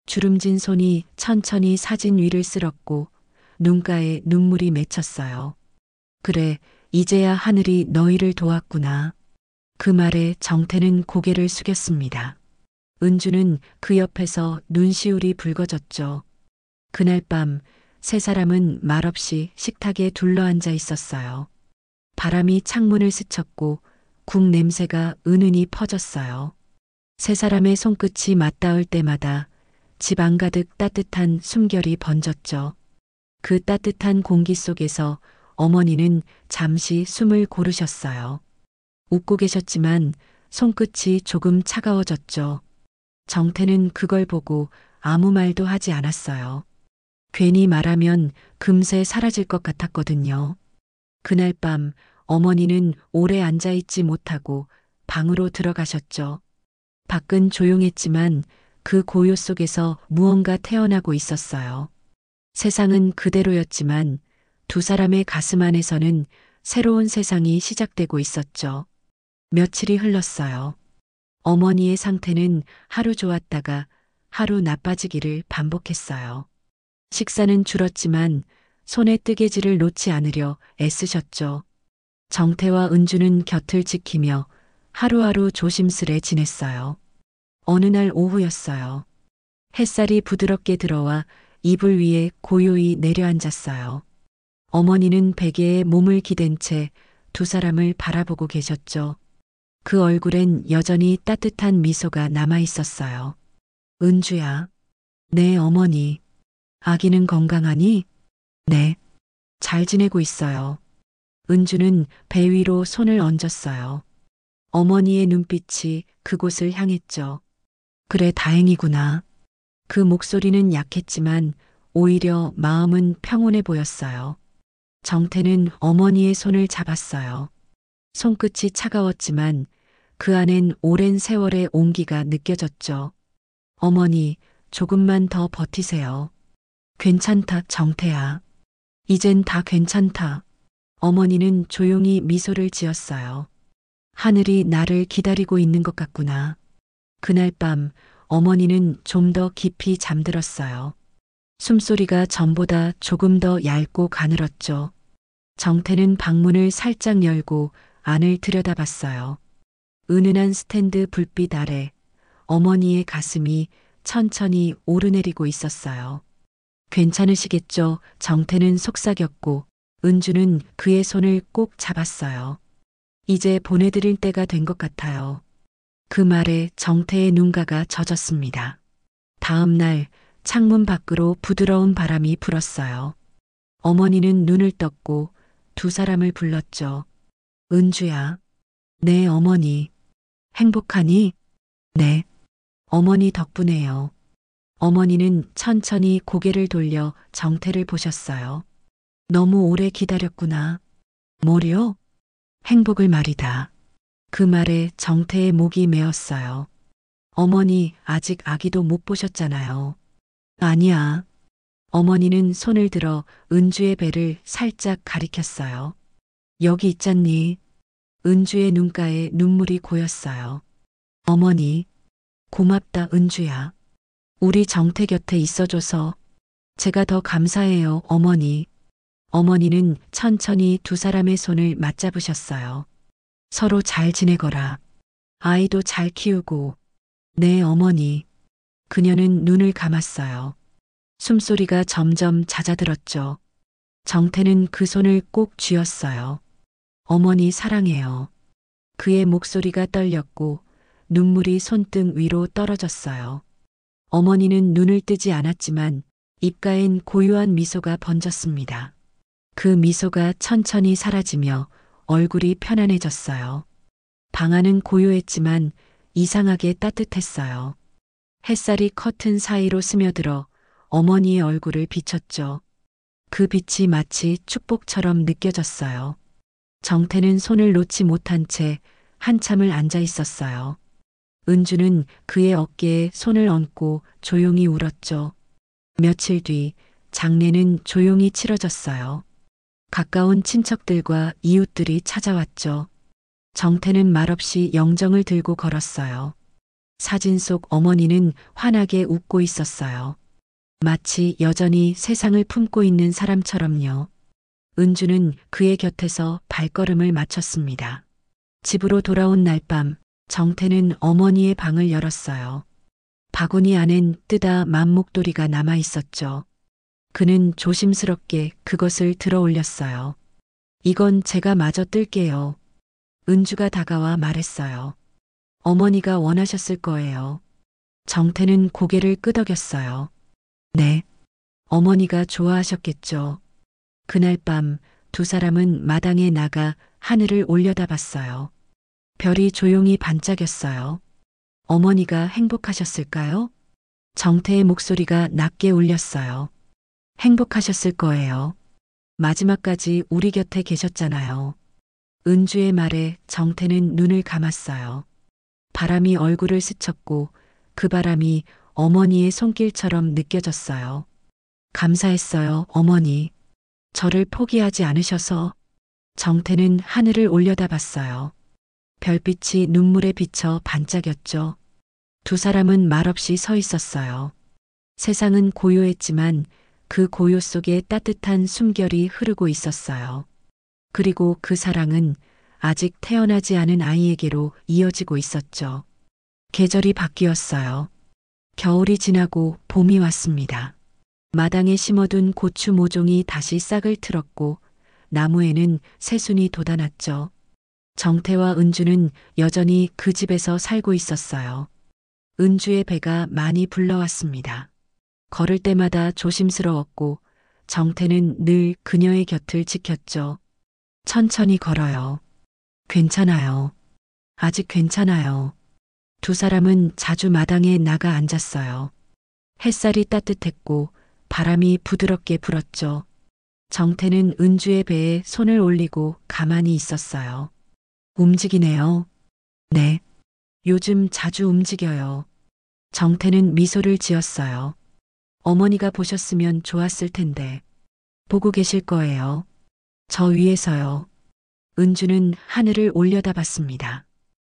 주름진 손이 천천히 사진 위를 쓸었고 눈가에 눈물이 맺혔어요. 그래, 이제야 하늘이 너희를 도왔구나. 그 말에 정태는 고개를 숙였습니다. 은주는 그 옆에서 눈시울이 붉어졌죠. 그날 밤 세 사람은 말없이 식탁에 둘러앉아 있었어요. 바람이 창문을 스쳤고 국 냄새가 은은히 퍼졌어요. 세 사람의 손끝이 맞닿을 때마다 집 안가득 따뜻한 숨결이 번졌죠. 그 따뜻한 공기 속에서 어머니는 잠시 숨을 고르셨어요. 웃고 계셨지만 손끝이 조금 차가워졌죠. 정태는 그걸 보고 아무 말도 하지 않았어요. 괜히 말하면 금세 사라질 것 같았거든요. 그날 밤 어머니는 오래 앉아있지 못하고 방으로 들어가셨죠. 밖은 조용했지만 그 고요 속에서 무언가 태어나고 있었어요. 세상은 그대로였지만 두 사람의 가슴 안에서는 새로운 세상이 시작되고 있었죠. 며칠이 흘렀어요. 어머니의 상태는 하루 좋았다가 하루 나빠지기를 반복했어요. 식사는 줄었지만 손에 뜨개질을 놓지 않으려 애쓰셨죠. 정태와 은주는 곁을 지키며 하루하루 조심스레 지냈어요. 어느 날 오후였어요. 햇살이 부드럽게 들어와 이불 위에 고요히 내려앉았어요. 어머니는 베개에 몸을 기댄 채 두 사람을 바라보고 계셨죠. 그 얼굴엔 여전히 따뜻한 미소가 남아 있었어요. 은주야. 네, 어머니. 아기는 건강하니? 네. 잘 지내고 있어요. 은주는 배 위로 손을 얹었어요. 어머니의 눈빛이 그곳을 향했죠. 그래, 다행이구나. 그 목소리는 약했지만 오히려 마음은 평온해 보였어요. 정태는 어머니의 손을 잡았어요. 손끝이 차가웠지만 그 안엔 오랜 세월의 온기가 느껴졌죠. 어머니, 조금만 더 버티세요. 괜찮다, 정태야. 이젠 다 괜찮다. 어머니는 조용히 미소를 지었어요. 하늘이 나를 기다리고 있는 것 같구나. 그날 밤 어머니는 좀 더 깊이 잠들었어요. 숨소리가 전보다 조금 더 얇고 가늘었죠. 정태는 방문을 살짝 열고 안을 들여다봤어요. 은은한 스탠드 불빛 아래 어머니의 가슴이 천천히 오르내리고 있었어요. 괜찮으시겠죠? 정태는 속삭였고 은주는 그의 손을 꼭 잡았어요. 이제 보내드릴 때가 된 것 같아요. 그 말에 정태의 눈가가 젖었습니다. 다음 날 창문 밖으로 부드러운 바람이 불었어요. 어머니는 눈을 떴고 두 사람을 불렀죠. 은주야. 네, 어머니. 행복하니? 네. 어머니 덕분에요. 어머니는 천천히 고개를 돌려 정태를 보셨어요. 너무 오래 기다렸구나. 뭐요? 행복을 말이다. 그 말에 정태의 목이 메었어요. 어머니 아직 아기도 못 보셨잖아요. 아니야. 어머니는 손을 들어 은주의 배를 살짝 가리켰어요. 여기 있잖니. 은주의 눈가에 눈물이 고였어요. 어머니, 고맙다 은주야. 우리 정태 곁에 있어줘서 제가 더 감사해요, 어머니. 어머니는 천천히 두 사람의 손을 맞잡으셨어요. 서로 잘 지내거라. 아이도 잘 키우고. 네, 어머니. 그녀는 눈을 감았어요. 숨소리가 점점 잦아들었죠. 정태는 그 손을 꼭 쥐었어요. 어머니 사랑해요. 그의 목소리가 떨렸고 눈물이 손등 위로 떨어졌어요. 어머니는 눈을 뜨지 않았지만 입가엔 고요한 미소가 번졌습니다. 그 미소가 천천히 사라지며 얼굴이 편안해졌어요. 방 안은 고요했지만 이상하게 따뜻했어요. 햇살이 커튼 사이로 스며들어 어머니의 얼굴을 비췄죠. 그 빛이 마치 축복처럼 느껴졌어요. 정태는 손을 놓지 못한 채 한참을 앉아 있었어요. 은주는 그의 어깨에 손을 얹고 조용히 울었죠. 며칠 뒤 장례는 조용히 치러졌어요. 가까운 친척들과 이웃들이 찾아왔죠. 정태는 말없이 영정을 들고 걸었어요. 사진 속 어머니는 환하게 웃고 있었어요. 마치 여전히 세상을 품고 있는 사람처럼요. 은주는 그의 곁에서 발걸음을 맞췄습니다. 집으로 돌아온 날 밤, 정태는 어머니의 방을 열었어요. 바구니 안엔 뜨다 맘목도리가 남아 있었죠. 그는 조심스럽게 그것을 들어 올렸어요. 이건 제가 마저 뜰게요. 은주가 다가와 말했어요. 어머니가 원하셨을 거예요. 정태는 고개를 끄덕였어요. 네. 어머니가 좋아하셨겠죠. 그날 밤 두 사람은 마당에 나가 하늘을 올려다봤어요. 별이 조용히 반짝였어요. 어머니가 행복하셨을까요? 정태의 목소리가 낮게 울렸어요. 행복하셨을 거예요. 마지막까지 우리 곁에 계셨잖아요. 은주의 말에 정태는 눈을 감았어요. 바람이 얼굴을 스쳤고 그 바람이 어머니의 손길처럼 느껴졌어요. 감사했어요, 어머니. 저를 포기하지 않으셔서. 정태는 하늘을 올려다봤어요. 별빛이 눈물에 비쳐 반짝였죠. 두 사람은 말없이 서 있었어요. 세상은 고요했지만 그 고요 속에 따뜻한 숨결이 흐르고 있었어요. 그리고 그 사랑은 아직 태어나지 않은 아이에게로 이어지고 있었죠. 계절이 바뀌었어요. 겨울이 지나고 봄이 왔습니다. 마당에 심어둔 고추 모종이 다시 싹을 틀었고 나무에는 새순이 돋아났죠. 정태와 은주는 여전히 그 집에서 살고 있었어요. 은주의 배가 많이 불러왔습니다. 걸을 때마다 조심스러웠고 정태는 늘 그녀의 곁을 지켰죠. 천천히 걸어요. 괜찮아요. 아직 괜찮아요. 두 사람은 자주 마당에 나가 앉았어요. 햇살이 따뜻했고 바람이 부드럽게 불었죠. 정태는 은주의 배에 손을 올리고 가만히 있었어요. 움직이네요. 네. 요즘 자주 움직여요. 정태는 미소를 지었어요. 어머니가 보셨으면 좋았을 텐데. 보고 계실 거예요. 저 위에서요. 은주는 하늘을 올려다봤습니다.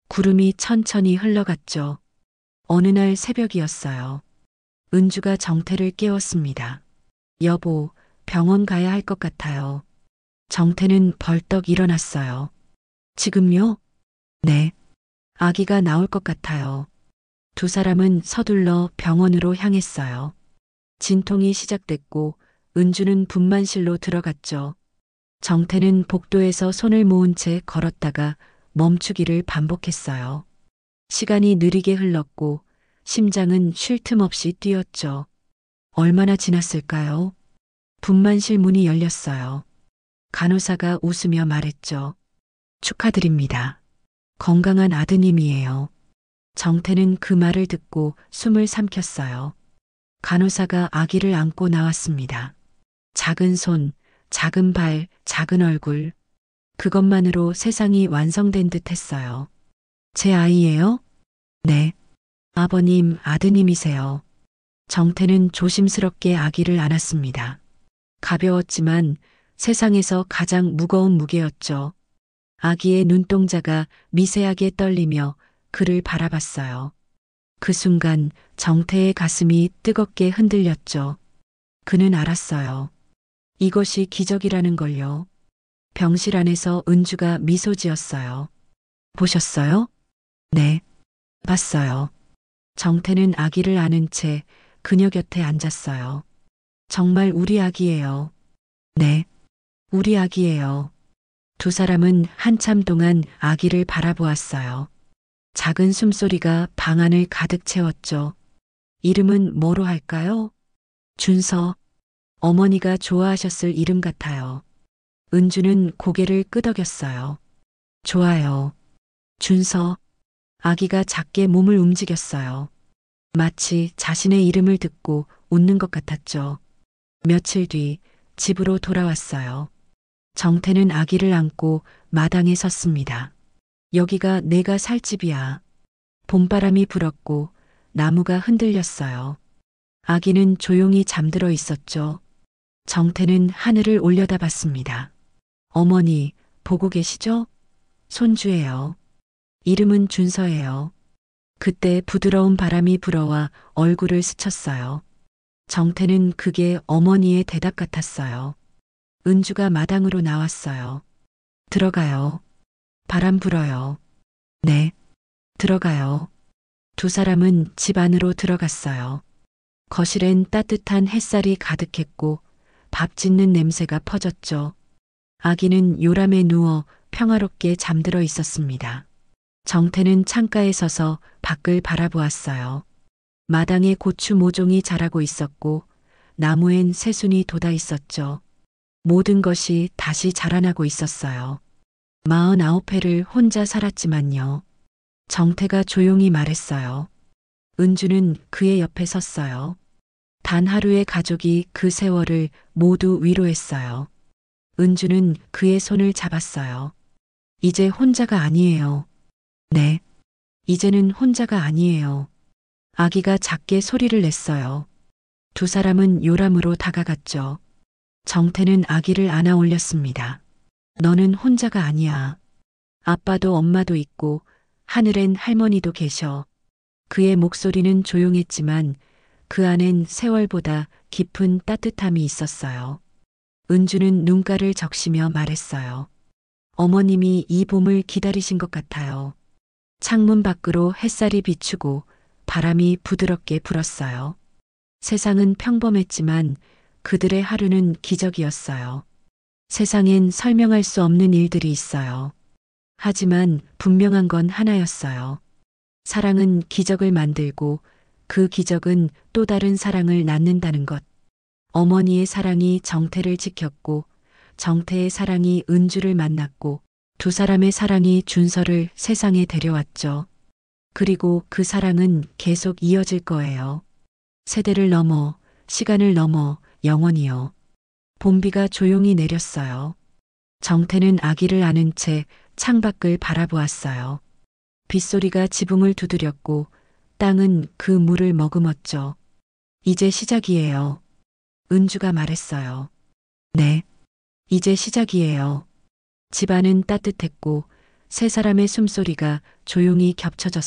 구름이 천천히 흘러갔죠. 어느 날 새벽이었어요. 은주가 정태를 깨웠습니다. 여보, 병원 가야 할 것 같아요. 정태는 벌떡 일어났어요. 지금요? 네. 아기가 나올 것 같아요. 두 사람은 서둘러 병원으로 향했어요. 진통이 시작됐고 은주는 분만실로 들어갔죠. 정태는 복도에서 손을 모은 채 걸었다가 멈추기를 반복했어요. 시간이 느리게 흘렀고 심장은 쉴 틈 없이 뛰었죠. 얼마나 지났을까요? 분만실 문이 열렸어요. 간호사가 웃으며 말했죠. 축하드립니다. 건강한 아드님이에요. 정태는 그 말을 듣고 숨을 삼켰어요. 간호사가 아기를 안고 나왔습니다. 작은 손, 작은 발, 작은 얼굴. 그것만으로 세상이 완성된 듯 했어요. 제 아이예요? 네. 아버님, 아드님이세요. 정태는 조심스럽게 아기를 안았습니다. 가벼웠지만 세상에서 가장 무거운 무게였죠. 아기의 눈동자가 미세하게 떨리며 그를 바라봤어요. 그 순간 정태의 가슴이 뜨겁게 흔들렸죠. 그는 알았어요. 이것이 기적이라는 걸요. 병실 안에서 은주가 미소 지었어요. 보셨어요? 네. 봤어요. 정태는 아기를 안은 채 그녀 곁에 앉았어요. 정말 우리 아기예요. 네. 우리 아기예요. 두 사람은 한참 동안 아기를 바라보았어요. 작은 숨소리가 방 안을 가득 채웠죠. 이름은 뭐로 할까요? 준서. 어머니가 좋아하셨을 이름 같아요. 은주는 고개를 끄덕였어요. 좋아요. 준서. 아기가 작게 몸을 움직였어요. 마치 자신의 이름을 듣고 웃는 것 같았죠. 며칠 뒤 집으로 돌아왔어요. 정태는 아기를 안고 마당에 섰습니다. 여기가 내가 살 집이야. 봄바람이 불었고 나무가 흔들렸어요. 아기는 조용히 잠들어 있었죠. 정태는 하늘을 올려다봤습니다. 어머니, 보고 계시죠? 손주예요. 이름은 준서예요. 그때 부드러운 바람이 불어와 얼굴을 스쳤어요. 정태는 그게 어머니의 대답 같았어요. 은주가 마당으로 나왔어요. 들어가요. 바람 불어요. 네. 들어가요. 두 사람은 집 안으로 들어갔어요. 거실엔 따뜻한 햇살이 가득했고 밥 짓는 냄새가 퍼졌죠. 아기는 요람에 누워 평화롭게 잠들어 있었습니다. 정태는 창가에 서서 밖을 바라보았어요. 마당에 고추 모종이 자라고 있었고 나무엔 새순이 돋아 있었죠. 모든 것이 다시 자라나고 있었어요. 49회를 혼자 살았지만요. 정태가 조용히 말했어요. 은주는 그의 옆에 섰어요. 단 하루의 가족이 그 세월을 모두 위로했어요. 은주는 그의 손을 잡았어요. 이제 혼자가 아니에요. 네. 이제는 혼자가 아니에요. 아기가 작게 소리를 냈어요. 두 사람은 요람으로 다가갔죠. 정태는 아기를 안아 올렸습니다. 너는 혼자가 아니야. 아빠도 엄마도 있고 하늘엔 할머니도 계셔. 그의 목소리는 조용했지만 그 안엔 세월보다 깊은 따뜻함이 있었어요. 은주는 눈가를 적시며 말했어요. 어머님이 이 봄을 기다리신 것 같아요. 창문 밖으로 햇살이 비추고 바람이 부드럽게 불었어요. 세상은 평범했지만 그들의 하루는 기적이었어요. 세상엔 설명할 수 없는 일들이 있어요. 하지만 분명한 건 하나였어요. 사랑은 기적을 만들고 그 기적은 또 다른 사랑을 낳는다는 것. 어머니의 사랑이 정태를 지켰고 정태의 사랑이 은주를 만났고 두 사람의 사랑이 준서를 세상에 데려왔죠. 그리고 그 사랑은 계속 이어질 거예요. 세대를 넘어, 시간을 넘어, 영원히요. 봄비가 조용히 내렸어요. 정태는 아기를 안은 채 창밖을 바라보았어요. 빗소리가 지붕을 두드렸고 땅은 그 물을 머금었죠. 이제 시작이에요. 은주가 말했어요. 네. 이제 시작이에요. 집안은 따뜻했고 세 사람의 숨소리가 조용히 겹쳐졌어요.